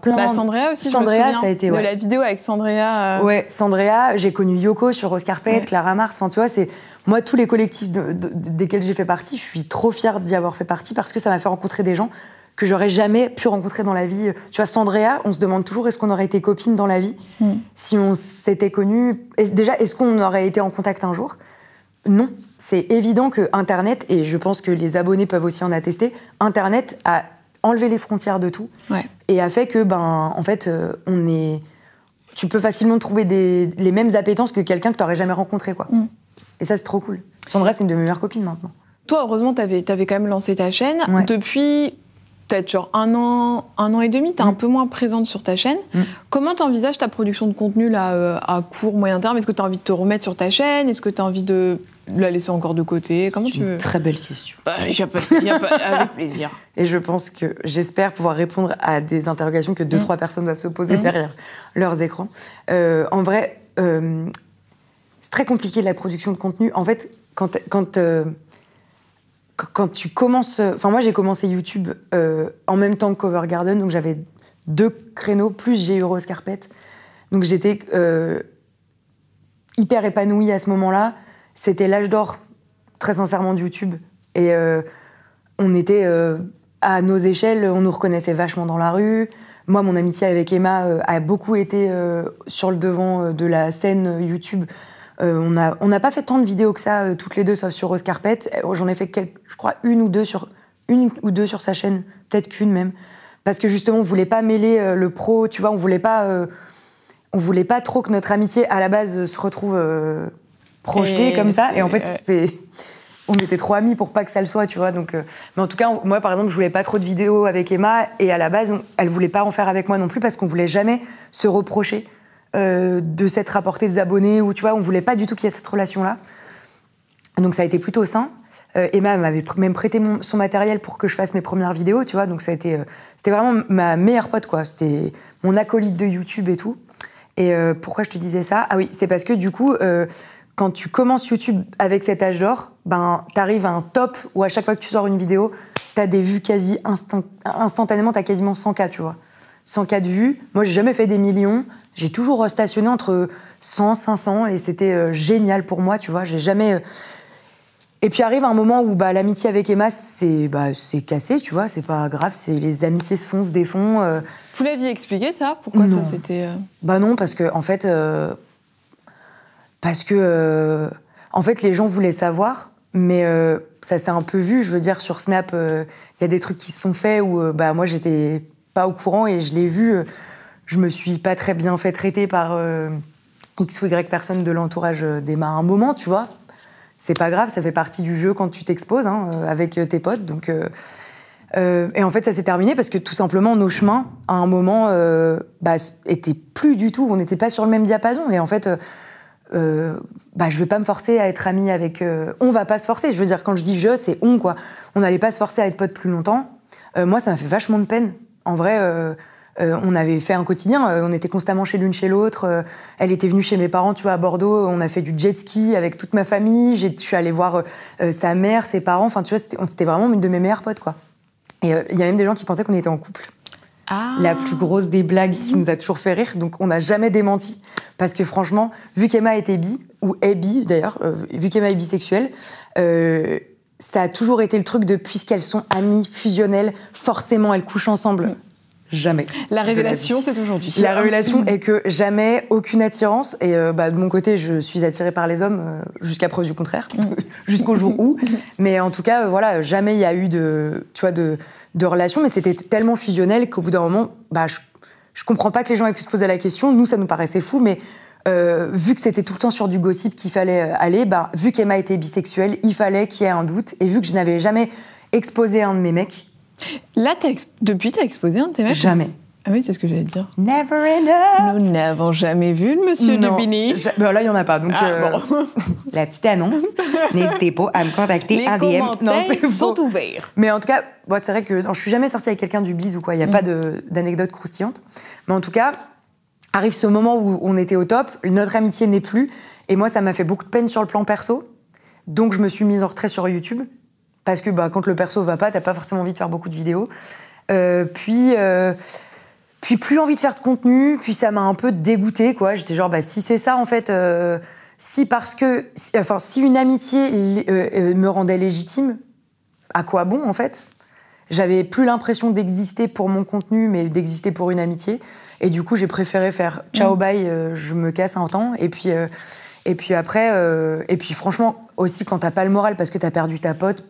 plein. Sandrea aussi, Sandrea, je me souviens ça a été, de la vidéo avec Sandrea. Ouais, Sandrea, j'ai connu Yoko sur Oscarpet, Clara Mars. Enfin, tu vois, c'est moi tous les collectifs desquels j'ai fait partie, je suis trop fière d'y avoir fait partie parce que ça m'a fait rencontrer des gens que j'aurais jamais pu rencontrer dans la vie. Tu vois, Sandrea, on se demande toujours est-ce qu'on aurait été copines dans la vie si on s'était connus. Déjà, est-ce qu'on aurait été en contact un jour? Non, c'est évident que Internet, et je pense que les abonnés peuvent aussi en attester, Internet a enlevé les frontières de tout et a fait que en fait tu peux facilement trouver les mêmes appétences que quelqu'un que tu n'aurais jamais rencontré, quoi. Et ça, c'est trop cool. Sandra, c'est une de mes meilleures copines maintenant. Toi, heureusement, t'avais quand même lancé ta chaîne. Depuis peut-être genre un an et demi, t'es un peu moins présente sur ta chaîne. Comment t'envisages ta production de contenu là, à court, moyen terme? Est-ce que t'as envie de te remettre sur ta chaîne? Est-ce que t'as envie de la laisser encore de côté? Comment tu veux? Très belle question. Avec plaisir. Et je pense que j'espère pouvoir répondre à des interrogations que 2-3 personnes doivent se poser derrière leurs écrans. En vrai, c'est très compliqué la production de contenu. En fait, quand tu commences... Enfin, moi, j'ai commencé YouTube en même temps que Cover Garden, donc j'avais 2 créneaux, plus j'ai eu Rose Carpet. Donc j'étais hyper épanouie à ce moment-là. C'était l'âge d'or, très sincèrement, de YouTube. Et on était à nos échelles, on nous reconnaissait vachement dans la rue. Moi, mon amitié avec Emma a beaucoup été sur le devant de la scène YouTube. On n'a pas fait tant de vidéos que ça, toutes les deux, sauf sur Rose Carpet. J'en ai fait, je crois, une ou deux sur sa chaîne, peut-être qu'une même. Parce que justement, on voulait pas mêler le pro, tu vois, on voulait pas trop que notre amitié, à la base, se retrouve projetée comme ça. Et en fait, on était trop amis pour pas que ça le soit, tu vois. Donc, mais en tout cas, moi, par exemple, je voulais pas trop de vidéos avec Emma. Et à la base, elle voulait pas en faire avec moi non plus parce qu'on voulait jamais se reprocher de s'être rapporté des abonnés, ou tu vois, on voulait pas du tout qu'il y ait cette relation-là. Donc ça a été plutôt sain. Emma m'avait même prêté son matériel pour que je fasse mes premières vidéos, tu vois, donc ça a été, c'était vraiment ma meilleure pote, quoi. C'était mon acolyte de YouTube et tout. Et pourquoi je te disais ça? Ah oui, c'est parce que du coup, quand tu commences YouTube avec cet âge d'or, t'arrives à un top où à chaque fois que tu sors une vidéo, t'as des vues quasi instantanément, t'as quasiment 100K, tu vois. 100K de vues. Moi, j'ai jamais fait des millions. J'ai toujours stationné entre 100, 500 et c'était génial pour moi, tu vois. J'ai jamais... Et puis arrive un moment où l'amitié avec Emma, c'est cassé, tu vois. C'est pas grave, les amitiés se font, se défont. Vous l'aviez expliqué, ça? Pourquoi ça, c'était... non, parce que, en fait... en fait, les gens voulaient savoir, mais ça s'est un peu vu. Je veux dire, sur Snap, y a des trucs qui se sont faits où moi, j'étais pas au courant et je l'ai vu. Je me suis pas très bien fait traiter par X ou Y personnes de l'entourage d'Emma à un moment, tu vois. C'est pas grave, ça fait partie du jeu quand tu t'exposes avec tes potes. Donc Et en fait, ça s'est terminé parce que tout simplement, nos chemins, à un moment, étaient plus du tout. On n'était pas sur le même diapason. Et en fait, je vais pas me forcer à être amie avec. On va pas se forcer. Je veux dire, quand je dis je, c'est on, quoi. On n'allait pas se forcer à être potes plus longtemps. Moi, ça m'a fait vachement de peine. En vrai, on avait fait un quotidien. On était constamment chez l'une chez l'autre. Elle était venue chez mes parents, tu vois, à Bordeaux. On a fait du jet ski avec toute ma famille. Je suis allée voir sa mère, ses parents. Enfin, tu vois, c'était vraiment une de mes meilleures potes, quoi. Et il y a même des gens qui pensaient qu'on était en couple. Ah. La plus grosse des blagues qui nous a toujours fait rire. Donc, on n'a jamais démenti. Parce que franchement, vu qu'Emma était bi, ou est bi d'ailleurs, vu qu'Emma est bisexuelle, ça a toujours été le truc de puisqu'elles sont amies, fusionnelles, forcément elles couchent ensemble. Jamais. La révélation, c'est aujourd'hui. La révélation est que jamais aucune attirance. Et de mon côté, je suis attirée par les hommes jusqu'à preuve du contraire, jusqu'au jour où. Mais en tout cas, voilà, jamais il y a eu de relation. Mais c'était tellement fusionnel qu'au bout d'un moment, je comprends pas que les gens aient pu se poser la question. Nous, ça nous paraissait fou, mais vu que c'était tout le temps sur du gossip qu'il fallait aller, vu qu'Emma était bisexuelle, il fallait qu'il y ait un doute. Et vu que je n'avais jamais exposé un de mes mecs. Là, depuis, t'as exposé un de tes mecs? Jamais. Ah oui, c'est ce que j'allais te dire. Never enough. Nous n'avons jamais vu le monsieur Dubini. Là, il n'y en a pas. Donc, bon. La petite annonce, n'hésitez pas à me contacter en DM. Les commentaires sont ouverts. Mais en tout cas, c'est vrai que je suis jamais sortie avec quelqu'un du bise ou quoi. Il n'y a pas d'anecdote croustillante. Mais en tout cas, arrive ce moment où on était au top, notre amitié n'est plus. Et moi, ça m'a fait beaucoup de peine sur le plan perso. Donc, je me suis mise en retrait sur YouTube. Parce que quand le perso va pas, t'as pas forcément envie de faire beaucoup de vidéos. Puis plus envie de faire de contenu, puis ça m'a un peu dégoûtée, quoi. J'étais genre, si c'est ça, en fait, si une amitié me rendait légitime, à quoi bon, en fait? J'avais plus l'impression d'exister pour mon contenu, mais d'exister pour une amitié. Et du coup, j'ai préféré faire ciao, bye, je me casse un temps. Et puis après, franchement, aussi quand t'as pas le moral parce que t'as perdu ta pote,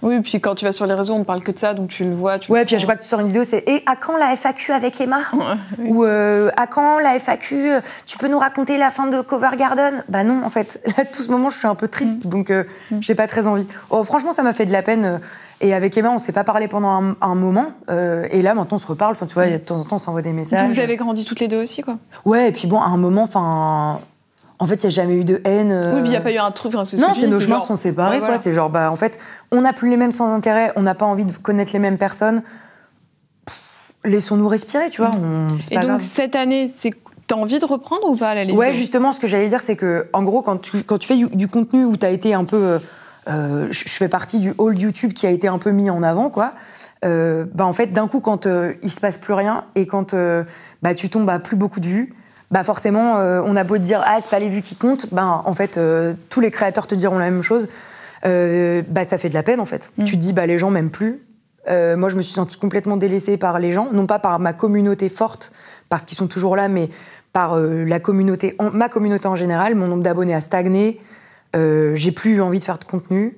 Oui, puis quand tu vas sur les réseaux, on parle que de ça, donc tu le vois. Puis à chaque fois que tu sors une vidéo, c'est « Et à quand la FAQ avec Emma ?» Ou « À quand la FAQ Tu peux nous raconter la fin de Cover Garden ?» Non, en fait, là, tout ce moment, je suis un peu triste, donc j'ai pas très envie. Franchement, ça m'a fait de la peine. Et avec Emma, on s'est pas parlé pendant un moment. Et là, maintenant, on se reparle. Enfin, tu vois, de temps en temps, on s'envoie des messages. Vous avez grandi toutes les deux aussi, quoi. Ouais, et puis à un moment, en fait, il n'y a jamais eu de haine. Oui, puis il n'y a pas eu un truc. Non, c'est nos chemins sont séparés, quoi. C'est genre, en fait, on n'a plus les mêmes sens d'intérêt, on n'a pas envie de connaître les mêmes personnes. Laissons-nous respirer, tu vois. Et donc, cette année, t'as envie de reprendre ou pas la vidéo ? Ouais, justement, ce que j'allais dire, c'est que, en gros, quand tu fais du contenu où t'as été un peu. Je fais partie du hall YouTube qui a été un peu mis en avant, quoi. En fait, d'un coup, quand il se passe plus rien et quand tu tombes à plus beaucoup de vues. Forcément, on a beau te dire « Ah, c'est pas les vues qui comptent », en fait, tous les créateurs te diront la même chose. Ça fait de la peine, en fait. Tu te dis « les gens m'aiment plus ». Moi, je me suis sentie complètement délaissée par les gens, non pas par ma communauté forte, parce qu'ils sont toujours là, mais par ma communauté en général. Mon nombre d'abonnés a stagné, j'ai plus eu envie de faire de contenu,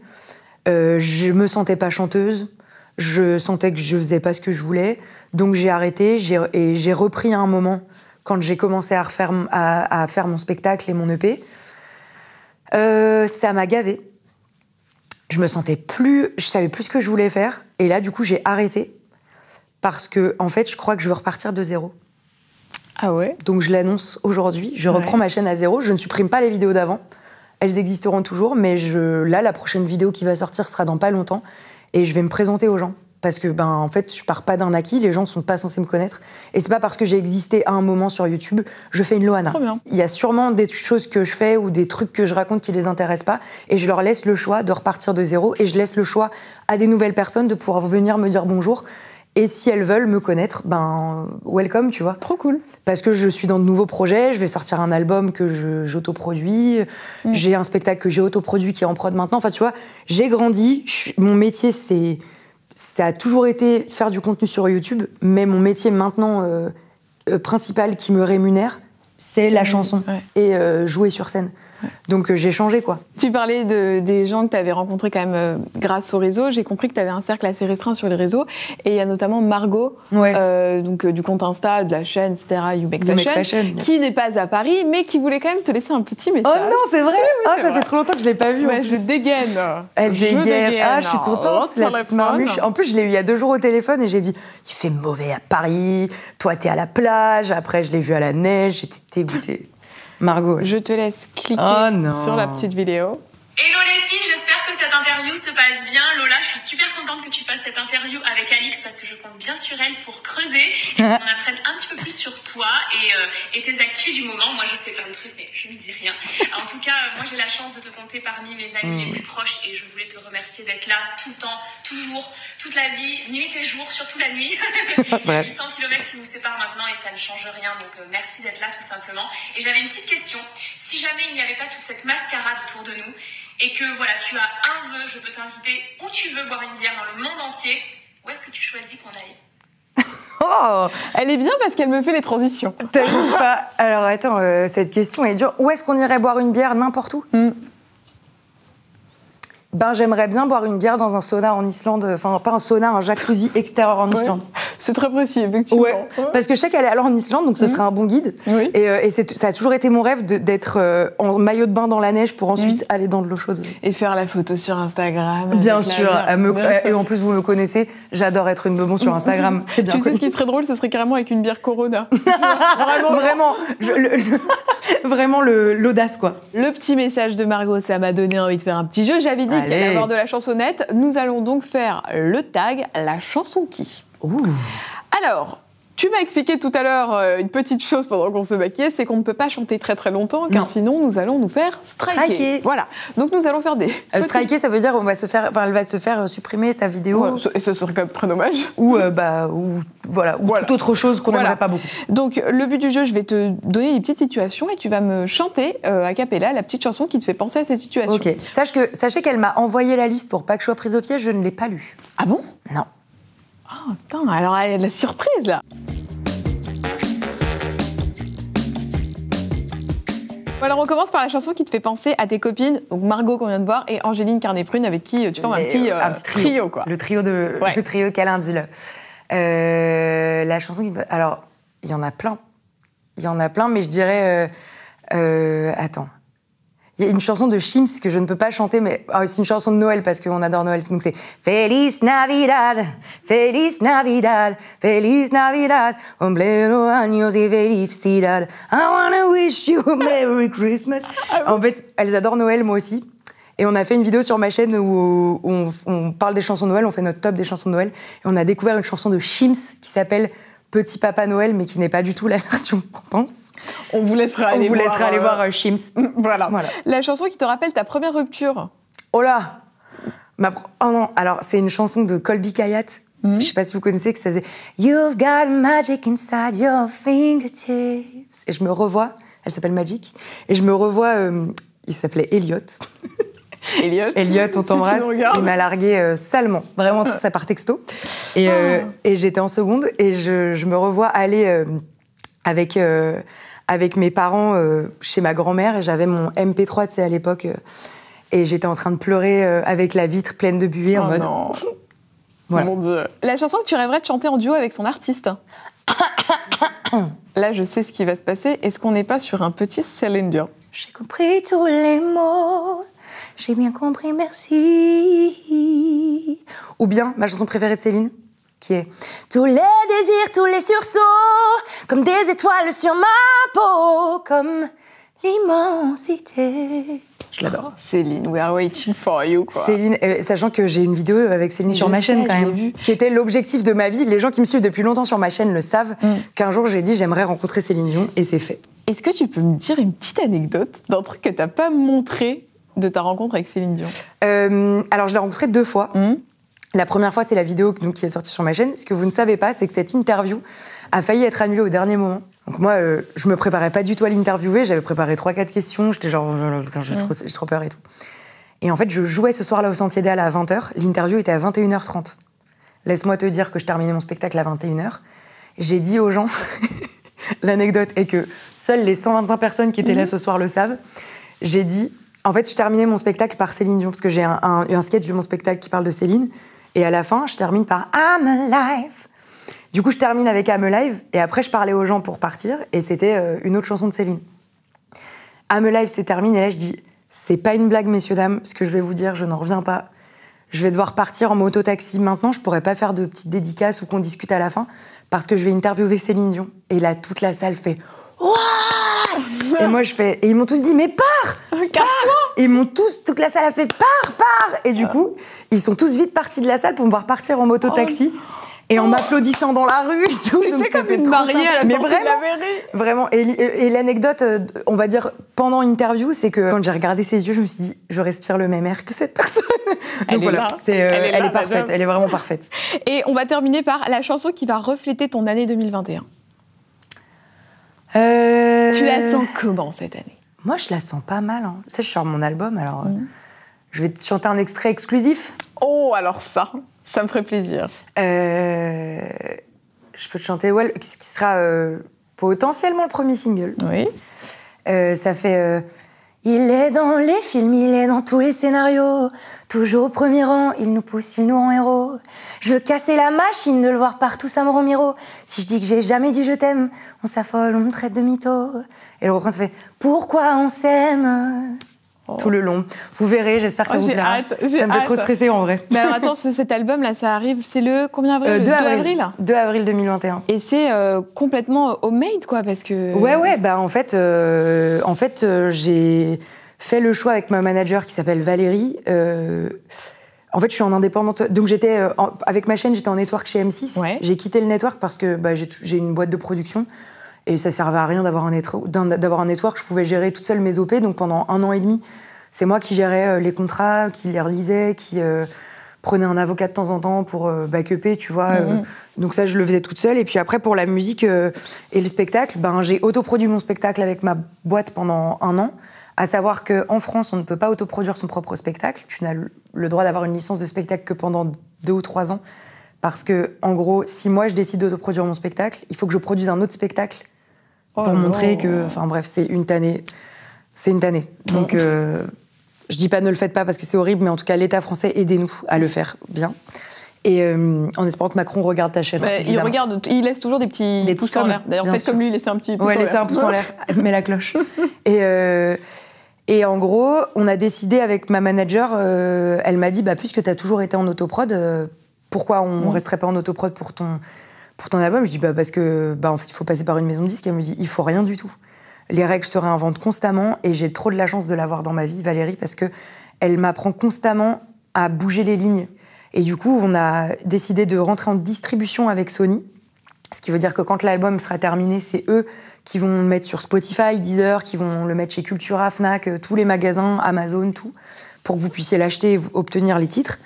je me sentais pas chanteuse, je sentais que je faisais pas ce que je voulais, donc j'ai arrêté, et j'ai repris à un moment quand j'ai commencé à faire mon spectacle et mon EP, ça m'a gavée. Je savais plus ce que je voulais faire. Et là, du coup, j'ai arrêté. Parce que, en fait, je crois que je veux repartir de zéro. Ah ouais ? Donc, je l'annonce aujourd'hui. Je reprends ma chaîne à zéro. Je ne supprime pas les vidéos d'avant. Elles existeront toujours. Mais là, la prochaine vidéo qui va sortir sera dans pas longtemps. Et je vais me présenter aux gens. Parce que, en fait, je pars pas d'un acquis, les gens sont pas censés me connaître. Et c'est pas parce que j'ai existé à un moment sur YouTube, je fais une Loana. Trop bien. Il y a sûrement des choses que je fais ou des trucs que je raconte qui les intéressent pas. Et je leur laisse le choix de repartir de zéro. Et je laisse le choix à des nouvelles personnes de pouvoir venir me dire bonjour. Et si elles veulent me connaître, welcome, tu vois. Trop cool. Parce que je suis dans de nouveaux projets, je vais sortir un album que j'autoproduis, j'ai un spectacle que j'ai autoproduit qui est en prod maintenant. Enfin, tu vois, j'ai grandi, mon métier, ça a toujours été faire du contenu sur YouTube, mais mon métier maintenant principal qui me rémunère, c'est la chanson et jouer sur scène. Donc j'ai changé, quoi. Tu parlais des gens que tu avais rencontrés quand même grâce au réseau. J'ai compris que tu avais un cercle assez restreint sur les réseaux. Et il y a notamment Margot, donc, du compte Insta, de la chaîne, etc., You Make Fashion, qui n'est pas à Paris, mais qui voulait quand même te laisser un petit message. Oh non, c'est vrai. Ça fait trop longtemps que je ne l'ai pas vue. Ouais, je dégaine. Elle dégaine. Ah, je suis contente, c'est la petite marmuche. En plus, je l'ai eu il y a 2 jours au téléphone et j'ai dit, il fait mauvais à Paris, toi, t'es à la plage. Après, je l'ai vue à la neige, j'étais dégoûtée. Margot. Je te laisse cliquer sur la petite vidéo. Hello les filles, j'espère que cette interview se passe bien. Lola, je suis super contente que tu fasses cette interview avec Alix parce que je compte bien sur elle pour creuser et qu'on apprenne un petit peu plus sur toi et tes actus du moment. Moi, je sais plein de trucs, mais je ne dis rien. En tout cas, moi, j'ai la chance de te compter parmi mes amis les plus proches et je voulais te remercier d'être là tout le temps, toujours, toute la vie, nuit et jour, surtout la nuit. Il y a 800 km qui nous séparent maintenant et ça ne change rien, donc merci d'être là tout simplement. Et j'avais une petite question. Si jamais il n'y avait pas toute cette mascarade autour de nous, et que voilà, tu as un vœu, je peux t'inviter où tu veux boire une bière dans le monde entier, où est-ce que tu choisis qu'on aille? Oh, elle est bien parce qu'elle me fait les transitions. T'as pas. Alors attends, cette question est dure. Où est-ce qu'on irait boire une bière n'importe où? Ben, j'aimerais bien boire une bière dans un sauna en Islande. Enfin, pas un sauna, un jacuzzi extérieur en Islande. C'est très précis, effectivement. Ouais. Parce que je sais qu'elle est allée en Islande, donc ce serait un bon guide. Oui. Et ça a toujours été mon rêve d'être en maillot de bain dans la neige pour ensuite aller dans de l'eau chaude. Et faire la photo sur Instagram. Bien sûr. Et en plus, vous me connaissez, j'adore être une bebon sur Instagram. C'est bien tu sais ce qui serait drôle, ce serait carrément avec une bière Corona. Vraiment l'audace, quoi. Le petit message de Margot, ça m'a donné envie de faire un petit jeu. J'avais dit qu'il allait avoir de la chansonnette. Nous allons donc faire le tag, la chanson qui. Ouh. Alors, tu m'as expliqué tout à l'heure une petite chose pendant qu'on se maquillait, c'est qu'on ne peut pas chanter très très longtemps, car sinon nous allons nous faire striker. Voilà. Donc nous allons faire des. Striker, ça veut dire elle va se faire supprimer sa vidéo. Voilà. Et ce serait quand même très dommage. Ou toute autre chose qu'on n'aimerait pas beaucoup. Donc le but du jeu, je vais te donner des petites situations et tu vas me chanter a cappella la petite chanson qui te fait penser à cette situation. Ok. Sachez qu'elle m'a envoyé la liste pour pas que je sois prise au piège, je ne l'ai pas lue. Ah bon? Non. Oh putain, alors il y a de la surprise là. Alors on commence par la chanson qui te fait penser à tes copines, donc Margot qu'on vient de voir et Angéline Carnet-Prune avec qui tu formes un petit trio quoi. Le trio câlin Dile. La chanson qui... Alors, il y en a plein. Mais je dirais... attends. Il y a une chanson de Shims que je ne peux pas chanter, mais c'est une chanson de Noël parce qu'on adore Noël. Donc c'est Feliz Navidad, Feliz Navidad, Feliz Navidad, Omblero años y felicidad. I wanna wish you a Merry Christmas. En fait, elles adorent Noël, moi aussi. Et on a fait une vidéo sur ma chaîne où on parle des chansons de Noël, on fait notre top des chansons de Noël. Et on a découvert une chanson de Shims qui s'appelle Petit Papa Noël, mais qui n'est pas du tout la version qu'on pense. On vous laissera aller voir Shims. Voilà. La chanson qui te rappelle ta première rupture. Oh là Oh non, alors c'est une chanson de Colby Kayat. Je sais pas si vous connaissez, que ça faisait You've got magic inside your fingertips. Et je me revois, elle s'appelle Magic, et je me revois, il s'appelle Elliot, on t'embrasse. Il m'a largué salement, vraiment ça par texto. Et j'étais en seconde et je me revois aller avec mes parents chez ma grand-mère et j'avais mon MP3, tu sais, à l'époque. Et j'étais en train de pleurer avec la vitre pleine de buée en mode... Non. Voilà. Mon Dieu. La chanson que tu rêverais de chanter en duo avec son artiste. Là, je sais ce qui va se passer. Est-ce qu'on n'est pas sur un petit Céline Dion? J'ai compris tous les mots, j'ai bien compris, merci. Ou bien, ma chanson préférée de Céline, qui est tous les désirs, tous les sursauts, comme des étoiles sur ma peau, comme l'immensité. Je l'adore. Céline, we are waiting for you, quoi. Céline, sachant que j'ai une vidéo avec Céline sur ma chaîne, quand même, qui était l'objectif de ma vie. Les gens qui me suivent depuis longtemps sur ma chaîne le savent, qu'un jour j'ai dit j'aimerais rencontrer Céline Dion, et c'est fait. Est-ce que tu peux me dire une petite anecdote d'un truc que t'as pas montré de ta rencontre avec Céline Dion? Alors, je l'ai rencontrée 2 fois. La première fois, c'est la vidéo qui est sortie sur ma chaîne. Ce que vous ne savez pas, c'est que cette interview a failli être annulée au dernier moment. Donc moi, je me préparais pas du tout à l'interviewer. J'avais préparé 3-4 questions. J'étais genre, j'ai trop peur et tout. Et en fait, je jouais ce soir-là au Sentier d'Al à 20h. L'interview était à 21h30. Laisse-moi te dire que je terminais mon spectacle à 21h. J'ai dit aux gens... L'anecdote est que seules les 125 personnes qui étaient là ce soir le savent. j'ai dit... En fait, je terminais mon spectacle par Céline Dion, parce que j'ai un sketch de mon spectacle qui parle de Céline. Et à la fin, je termine par I'm alive. Du coup, je termine avec I'm alive. Et après, je parlais aux gens pour partir. Et c'était une autre chanson de Céline. I'm alive se termine. Et là, je dis, c'est pas une blague, messieurs, dames. Ce que je vais vous dire, je n'en reviens pas. Je vais devoir partir en moto-taxi maintenant. Je pourrais pas faire de petites dédicaces ou qu'on discute à la fin. Parce que je vais interviewer Céline Dion. Et là, toute la salle fait Ouah! Et moi, je fais. Et ils m'ont tous dit, mais pars! Cache-toi! Et ils m'ont tous. Toute la salle a fait pars! Et du coup, ils sont tous vite partis de la salle pour me voir partir en moto-taxi. Et en m'applaudissant dans la rue et tout. Tu sais, comme une mariée à la sortie de la mairie. Vraiment. Et l'anecdote, on va dire, pendant l'interview, c'est que quand j'ai regardé ses yeux, je me suis dit, je respire le même air que cette personne. Donc voilà, elle est parfaite. Madame. Elle est vraiment parfaite. Et on va terminer par la chanson qui va refléter ton année 2021. Tu la sens comment, cette année? Moi, je la sens pas mal. Hein. Tu sais, je sors mon album, alors je vais te chanter un extrait exclusif. Oh, alors ça me ferait plaisir. Je peux te chanter ce qui sera potentiellement le premier single. Oui. Ça fait... Il est dans les films, il est dans tous les scénarios. Toujours au premier rang, il nous pousse, il nous rend héros. Je veux casser la machine, de le voir partout, ça me rend miro. Si je dis que j'ai jamais dit je t'aime, on s'affole, on me traite de mytho. Et le refrain se fait Pourquoi on s'aime tout le long. Vous verrez, j'espère que ça vous plaira. Ça me fait trop stresser en vrai. Mais alors attends, cet album-là, ça arrive, c'est le combien avril? 2 avril 2 avril 2021. Et c'est complètement homemade, quoi, parce que... Ouais, bah en fait, j'ai fait le choix avec ma manager qui s'appelle Valérie. En fait, je suis en indépendante. Donc avec ma chaîne, j'étais en network chez M6. Ouais. J'ai quitté le network parce que j'ai une boîte de production. Et ça servait à rien d'avoir un network. Je pouvais gérer toute seule mes OP. Donc pendant 1 an et demi, c'est moi qui gérais les contrats, qui les relisais, qui prenais un avocat de temps en temps pour back-upper, tu vois. Donc ça, je le faisais toute seule. Et puis après, pour la musique et le spectacle, j'ai autoproduit mon spectacle avec ma boîte pendant 1 an. À savoir qu'en France, on ne peut pas autoproduire son propre spectacle. Tu n'as le droit d'avoir une licence de spectacle que pendant 2 ou 3 ans. Parce que, en gros, si moi, je décide d'autoproduire mon spectacle, il faut que je produise un autre spectacle pour montrer que... Enfin bref, c'est une tannée. C'est une tannée. Donc, je dis pas ne le faites pas parce que c'est horrible, mais en tout cas, l'État français, aidez-nous à le faire bien. Et en espérant que Macron regarde ta chaîne. Il laisse toujours des petits pouces en l'air. D'ailleurs, faites comme lui, laissez un petit pouce en l'air. Laissez un pouce en l'air, mets la cloche. Et en gros, on a décidé avec ma manager, elle m'a dit, puisque tu as toujours été en autoprod, pourquoi on resterait pas en autoprod pour ton album? Je dis parce que en fait il faut passer par une maison de disques. Elle me dit il faut rien du tout. Les règles se réinventent constamment et j'ai trop de la chance de l'avoir dans ma vie, Valérie, parce que elle m'apprend constamment à bouger les lignes. Et du coup, on a décidé de rentrer en distribution avec Sony, ce qui veut dire que quand l'album sera terminé, c'est eux qui vont le mettre sur Spotify, Deezer, qui vont le mettre chez Cultura, Fnac, tous les magasins, Amazon, tout, pour que vous puissiez l'acheter et obtenir les titres.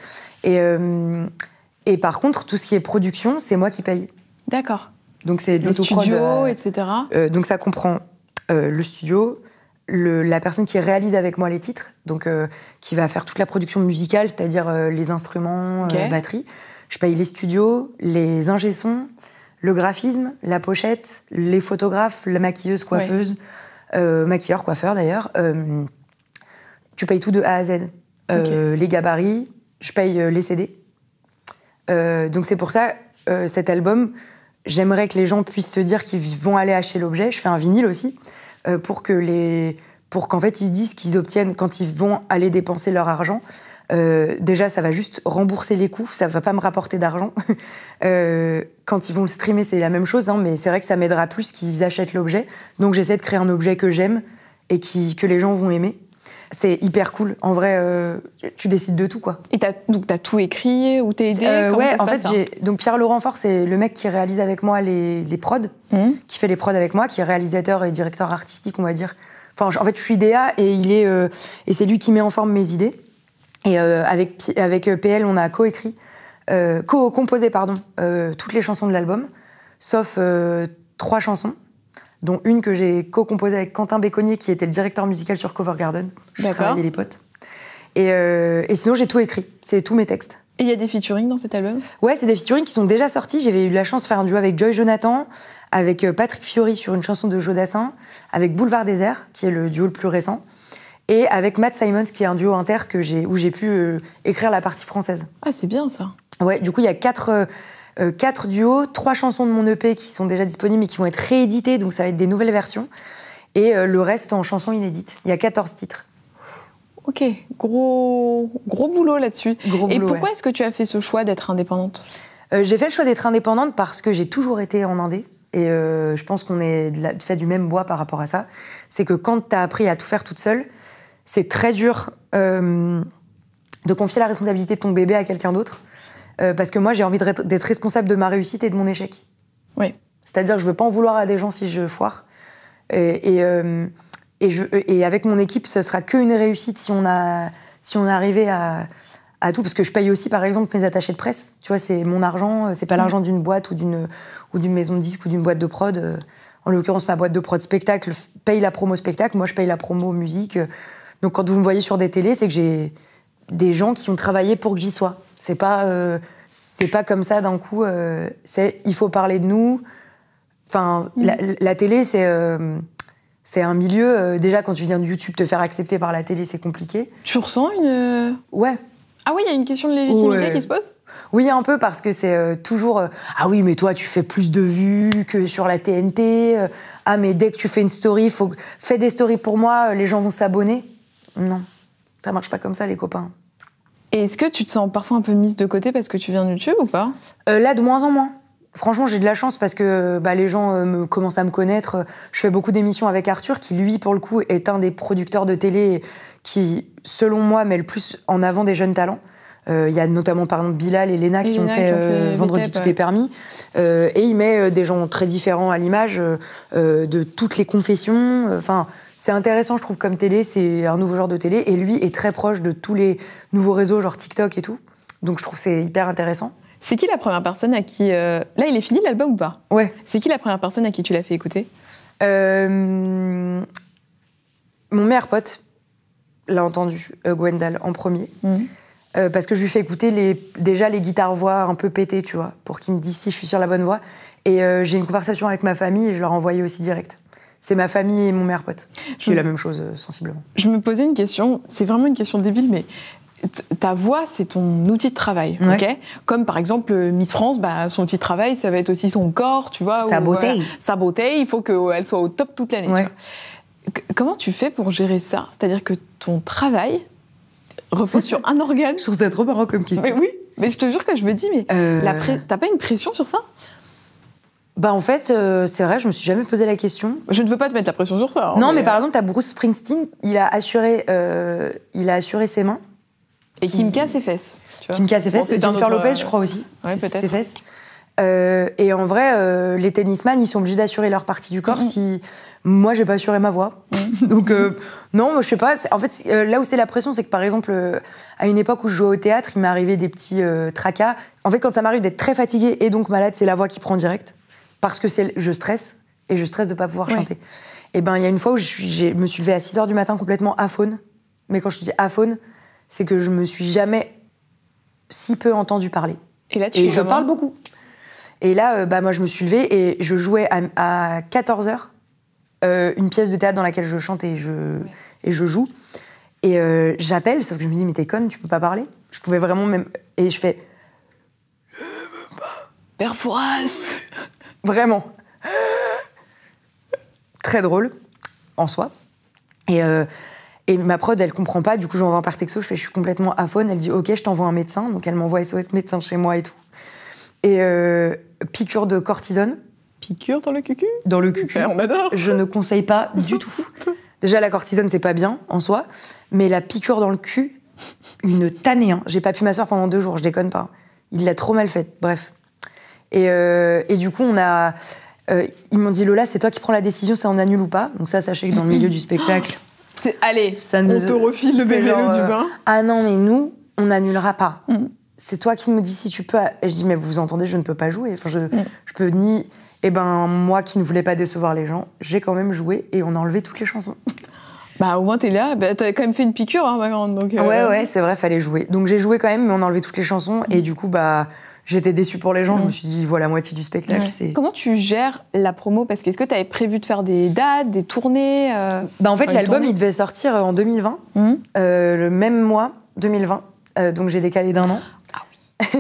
Et par contre, tout ce qui est production, c'est moi qui paye. D'accord. Donc c'est les studios, etc. Donc ça comprend le studio, la personne qui réalise avec moi les titres, donc qui va faire toute la production musicale, c'est-à-dire les instruments, batterie. Je paye les studios, les ingé-sons, le graphisme, la pochette, les photographes, la maquilleuse, coiffeuse, maquilleur, coiffeur d'ailleurs. Tu payes tout de A à Z. Les gabarits, je paye les CD. Donc c'est pour ça, cet album, j'aimerais que les gens puissent se dire qu'ils vont aller acheter l'objet. Je fais un vinyle aussi, pour qu'en fait ils se disent qu'ils obtiennent, quand ils vont aller dépenser leur argent, déjà ça va juste rembourser les coûts, ça va pas me rapporter d'argent. Quand ils vont le streamer, c'est la même chose, mais c'est vrai que ça m'aidera plus qu'ils achètent l'objet. Donc j'essaie de créer un objet que j'aime et que les gens vont aimer. C'est hyper cool. En vrai, tu décides de tout, quoi. Et t'as tout écrit ou t'es aidé? En fait, donc Pierre-Laurent Fort, c'est le mec qui réalise avec moi les prods, qui fait les prods avec moi, qui est réalisateur et directeur artistique, on va dire. Enfin, en fait, je suis DA et c'est lui qui met en forme mes idées. Et avec PL, on a co-composé, toutes les chansons de l'album, sauf 3 chansons, dont une que j'ai co-composée avec Quentin Béconnier, qui était le directeur musical sur Cover Garden. Je travaillais les potes. Et sinon, j'ai tout écrit. C'est tous mes textes. Et il y a des featuring dans cet album? Ouais, c'est des featuring qui sont déjà sortis. J'avais eu la chance de faire un duo avec Joy Jonathan, avec Patrick Fiori sur une chanson de Jodassin, avec Boulevard Désert, qui est le duo le plus récent. et avec Matt Simons, qui est un duo inter où j'ai pu écrire la partie française. Ah, c'est bien ça. Ouais, du coup, il y a 4 duos, 3 chansons de mon EP qui sont déjà disponibles et qui vont être rééditées, donc ça va être des nouvelles versions, et le reste en chansons inédites. Il y a 14 titres. Ok, gros boulot là-dessus. Et pourquoi ouais. est-ce que tu as fait ce choix d'être indépendante ? J'ai fait le choix d'être indépendante parce que j'ai toujours été en indé. Et je pense qu'on est fait du même bois par rapport à ça. C'est que quand t'as appris à tout faire toute seule, c'est très dur de confier la responsabilité de ton bébé à quelqu'un d'autre. Parce que moi, j'ai envie d'être responsable de ma réussite et de mon échec. Oui. C'est-à-dire que je veux pas en vouloir à des gens si je foire. Et avec mon équipe, ce sera qu'une réussite si on arrivait à tout, parce que je paye aussi, par exemple, mes attachés de presse. Tu vois, c'est mon argent, c'est pas l'argent d'une boîte ou d'une maison de disques ou d'une boîte de prod. En l'occurrence, ma boîte de prod spectacle paye la promo spectacle, moi je paye la promo musique. Donc quand vous me voyez sur des télés, c'est que j'ai des gens qui ont travaillé pour que j'y sois. C'est pas comme ça d'un coup. Il faut parler de nous. Enfin, la télé, c'est un milieu. Déjà, quand tu viens de YouTube, te faire accepter par la télé, c'est compliqué. Tu ressens une... Ouais. Ah oui, il y a une question de légitimité qui se pose ? Oui, un peu, parce que c'est toujours ah oui, mais toi, tu fais plus de vues que sur la TNT. Ah, mais dès que tu fais une story, fais des stories pour moi, les gens vont s'abonner. Non, ça marche pas comme ça, les copains. Et est-ce que tu te sens parfois un peu mise de côté parce que tu viens de YouTube ou pas ? Là, de moins en moins. Franchement, j'ai de la chance parce que les gens commencent à me connaître. Je fais beaucoup d'émissions avec Arthur, qui, lui, pour le coup, est un des producteurs de télé qui, selon moi, met le plus en avant des jeunes talents. Il y a notamment, par exemple, Bilal et Léna qui ont fait Vendredi tout est permis. Et il met des gens très différents à l'image de toutes les confessions. Enfin, c'est intéressant, je trouve, comme télé. C'est un nouveau genre de télé. Et lui est très proche de tous les nouveaux réseaux, genre TikTok et tout. Donc, je trouve que c'est hyper intéressant. C'est qui la première personne à qui... Là, il est fini, l'album, ou pas ? Ouais. C'est qui la première personne à qui tu l'as fait écouter ? Mon meilleur pote l'a entendu, Gwendal, en premier. Parce que je lui fais écouter déjà les guitares-voix un peu pétées, tu vois, pour qu'il me dise si je suis sur la bonne voie. Et j'ai une conversation avec ma famille et je leur ai envoyé aussi direct. C'est ma famille et mon meilleur pote, qui est la même chose, sensiblement. Je me posais une question, c'est vraiment une question débile, mais ta voix, c'est ton outil de travail, ouais. Ok ? Comme par exemple Miss France, son outil de travail, ça va être aussi son corps, tu vois. Sa beauté. Voilà, sa beauté, il faut qu'elle soit au top toute l'année. Ouais. Tu vois. Comment tu fais pour gérer ça ? C'est-à-dire que ton travail repose sur un organe. Je trouve ça trop marrant comme question. Mais oui, mais je te jure que je me dis, mais t'as pas une pression sur ça ? En fait, c'est vrai, je me suis jamais posé la question. Je ne veux pas te mettre la pression sur ça. Non, mais par exemple, t'as Bruce Springsteen, il a assuré ses mains. Et Kimka ses fesses. Kimka ses fesses, c'est Jennifer Lopez, je crois aussi. Ouais, peut-être. Ses fesses. Et en vrai, les tennisman, ils sont obligés d'assurer leur partie du corps si moi, j'ai pas assuré ma voix. Donc, non, moi, je sais pas. En fait, là où c'est la pression, c'est que par exemple, à une époque où je jouais au théâtre, il m'est arrivé des petits tracas. En fait, quand ça m'arrive d'être très fatiguée et donc malade, c'est la voix qui prend direct. Parce que je stresse, et je stresse de pas pouvoir chanter. Et il y a une fois où je me suis levée à 6h du matin complètement aphone. Mais quand je dis aphone, c'est que je me suis jamais si peu entendue parler. Et là, je parle beaucoup. Et là, moi, je me suis levée et je jouais à 14h une pièce de théâtre dans laquelle je chante et je joue. Et j'appelle, sauf que je me dis, mais t'es conne, tu peux pas parler. Je pouvais vraiment même... Et je fais... Perforas. Vraiment. Très drôle, en soi. Et ma prod, elle comprend pas, du coup j'envoie par texto, je suis complètement aphone, elle dit ok, je t'envoie un médecin, donc elle m'envoie SOS médecin chez moi et tout. Et piqûre de cortisone. Piqûre dans le cucu ? Dans le cucu. On adore. Je ne conseille pas du tout. Déjà la cortisone c'est pas bien en soi, mais la piqûre dans le cul, une tannée. J'ai pas pu m'asseoir pendant 2 jours, je déconne pas. Il l'a trop mal faite, bref. Et du coup ils m'ont dit Lola, c'est toi qui prends la décision, ça on annule ou pas. Donc ça, sachez que dans le milieu du spectacle... Allez, on te refile le bébé du bain. Ah non, mais nous, on n'annulera pas. C'est toi qui me dis si tu peux. Et je dis, mais vous entendez, je ne peux pas jouer. Enfin, je peux ni... moi qui ne voulais pas décevoir les gens, j'ai quand même joué et on a enlevé toutes les chansons. Bah au moins t'es là, bah, t'as quand même fait une piqûre, hein, ma grande. Donc, Ouais, c'est vrai, fallait jouer. Donc j'ai joué quand même, mais on a enlevé toutes les chansons. Et du coup, bah, j'étais déçue pour les gens. Je me suis dit, voilà, la moitié du spectacle, c'est... Comment tu gères la promo? Parce que est-ce que t'avais prévu de faire des dates, des tournées Bah en fait, l'album, il devait sortir en 2020, le même mois, 2020. Donc j'ai décalé d'1 an. Ah oui.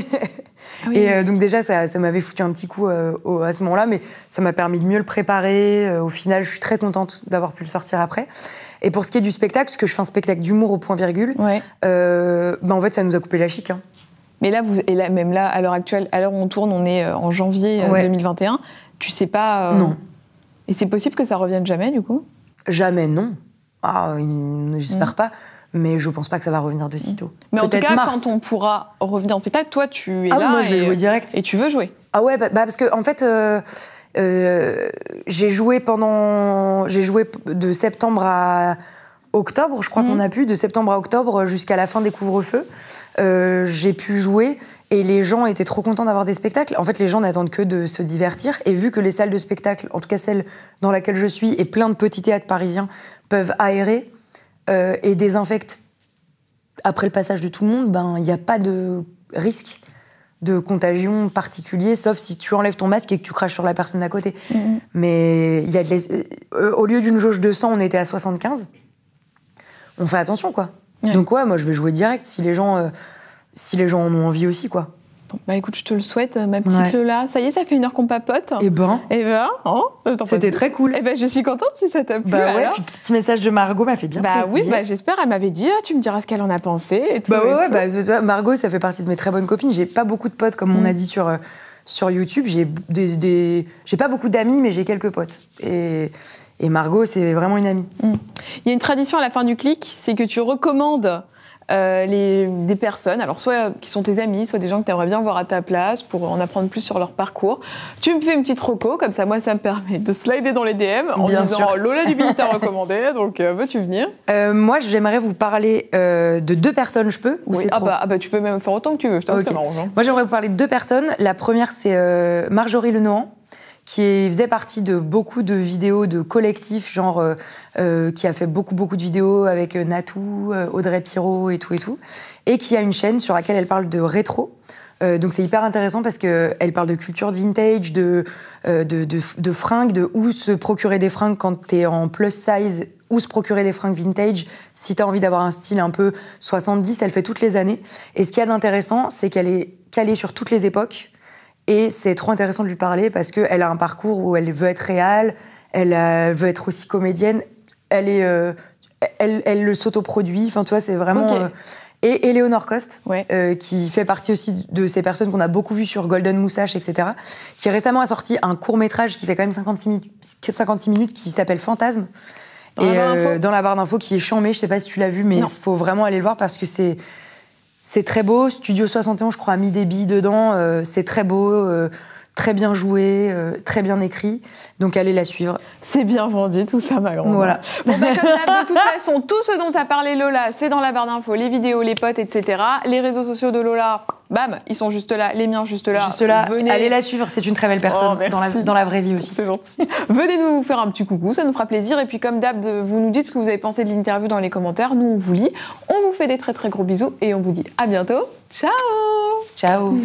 Ah oui. Et donc déjà, ça m'avait foutu un petit coup à ce moment-là, mais ça m'a permis de mieux le préparer. Au final, je suis très contente d'avoir pu le sortir après. Et pour ce qui est du spectacle, parce que je fais un spectacle d'humour au point virgule, bah en fait, ça nous a coupé la chic. Hein. Mais là, même là, à l'heure actuelle, à l'heure où on tourne, on est en janvier 2021. Tu sais pas... Non. Et c'est possible que ça revienne jamais, du coup? Jamais, non. Ah, j'espère pas. Mais je pense pas que ça va revenir de sitôt. Mais en tout cas, mars. quand on pourra revenir en spectacle, toi, tu es là. Oui, moi, je vais jouer direct. Et tu veux jouer. Ah ouais, bah parce que en fait, j'ai joué de septembre à octobre, je crois qu'on a pu, de septembre à octobre jusqu'à la fin des couvre-feux. J'ai pu jouer et les gens étaient trop contents d'avoir des spectacles. En fait, les gens n'attendent que de se divertir. Et vu que les salles de spectacle, en tout cas celle dans laquelle je suis, et plein de petits théâtres parisiens peuvent aérer et désinfectent après le passage de tout le monde, ben il n'y a pas de risque de contagion particulier, sauf si tu enlèves ton masque et que tu craches sur la personne d'à côté. Mais il y a au lieu d'une jauge de 100, on était à 75. On fait attention, quoi. Ouais. Donc ouais, moi je vais jouer direct si les gens en ont envie aussi, quoi. Bon, bah écoute, je te le souhaite, ma petite Lola. Ça y est, ça fait 1 heure qu'on papote. Eh ben, c'était très cool. Eh ben, je suis contente si ça t'a plu. Bah ouais, puis le petit message de Margot m'a fait bien plaisir. Bah oui, bah j'espère. Elle m'avait dit, tu me diras ce qu'elle en a pensé. Et tout, bah ouais, bah Margot, ça fait partie de mes très bonnes copines. J'ai pas beaucoup de potes, comme on a dit sur YouTube. J'ai pas beaucoup d'amis, mais j'ai quelques potes. Et Margot, c'est vraiment une amie. Il y a une tradition à la fin du clic, c'est que tu recommandes des personnes, alors soit qui sont tes amis, soit des gens que tu aimerais bien voir à ta place pour en apprendre plus sur leur parcours. Tu me fais une petite reco, comme ça, moi, ça me permet de slider dans les DM en bien disant sûr. Lola Duby t'a recommandé, donc veux-tu venir? Moi, j'aimerais vous parler de 2 personnes, je peux ou c'est trop bah, tu peux même faire autant que tu veux, je t'avoue que ça m'arrange. Hein. Moi, j'aimerais vous parler de 2 personnes. La première, c'est Marjorie Lenohan, qui faisait partie de beaucoup de vidéos de collectifs, genre qui a fait beaucoup de vidéos avec Natou, Audrey Pirot et tout, et qui a une chaîne sur laquelle elle parle de rétro. Donc c'est hyper intéressant parce qu'elle parle de culture de vintage, de fringues, de où se procurer des fringues quand t'es en plus size, où se procurer des fringues vintage, si t'as envie d'avoir un style un peu 70, elle fait toutes les années. Et ce qu'il y a d'intéressant, c'est qu'elle est calée sur toutes les époques. Et c'est trop intéressant de lui parler parce qu'elle a un parcours où elle veut être réelle, elle veut être aussi comédienne, elle le s'autoproduit, enfin tu vois, c'est vraiment... Et Eleonore Coste, qui fait partie aussi de ces personnes qu'on a beaucoup vues sur Golden Moustache, etc., qui récemment a sorti un court-métrage qui fait quand même 56 minutes qui s'appelle Fantasme. Dans la barre d'infos, qui est chambé, je sais pas si tu l'as vu, mais il faut vraiment aller le voir parce que c'est très beau. Studio 71, je crois, a mis des billes dedans. C'est très beau, très bien joué, très bien écrit. Donc, allez la suivre. C'est bien vendu, tout ça, ma grande. Voilà. Bon, bah, comme d'hab, de toute façon, tout ce dont tu as parlé, Lola, c'est dans la barre d'infos. Les vidéos, les potes, etc. Les réseaux sociaux de Lola, bam, ils sont juste là. Les miens, juste là. Juste là. Venez. Allez la suivre, c'est une très belle personne dans la vraie vie aussi. C'est gentil. Venez nous faire un petit coucou, ça nous fera plaisir. Et puis, comme d'hab, vous nous dites ce que vous avez pensé de l'interview dans les commentaires. Nous, on vous lit. On vous fait des très, très gros bisous. Et on vous dit à bientôt. Ciao. Ciao.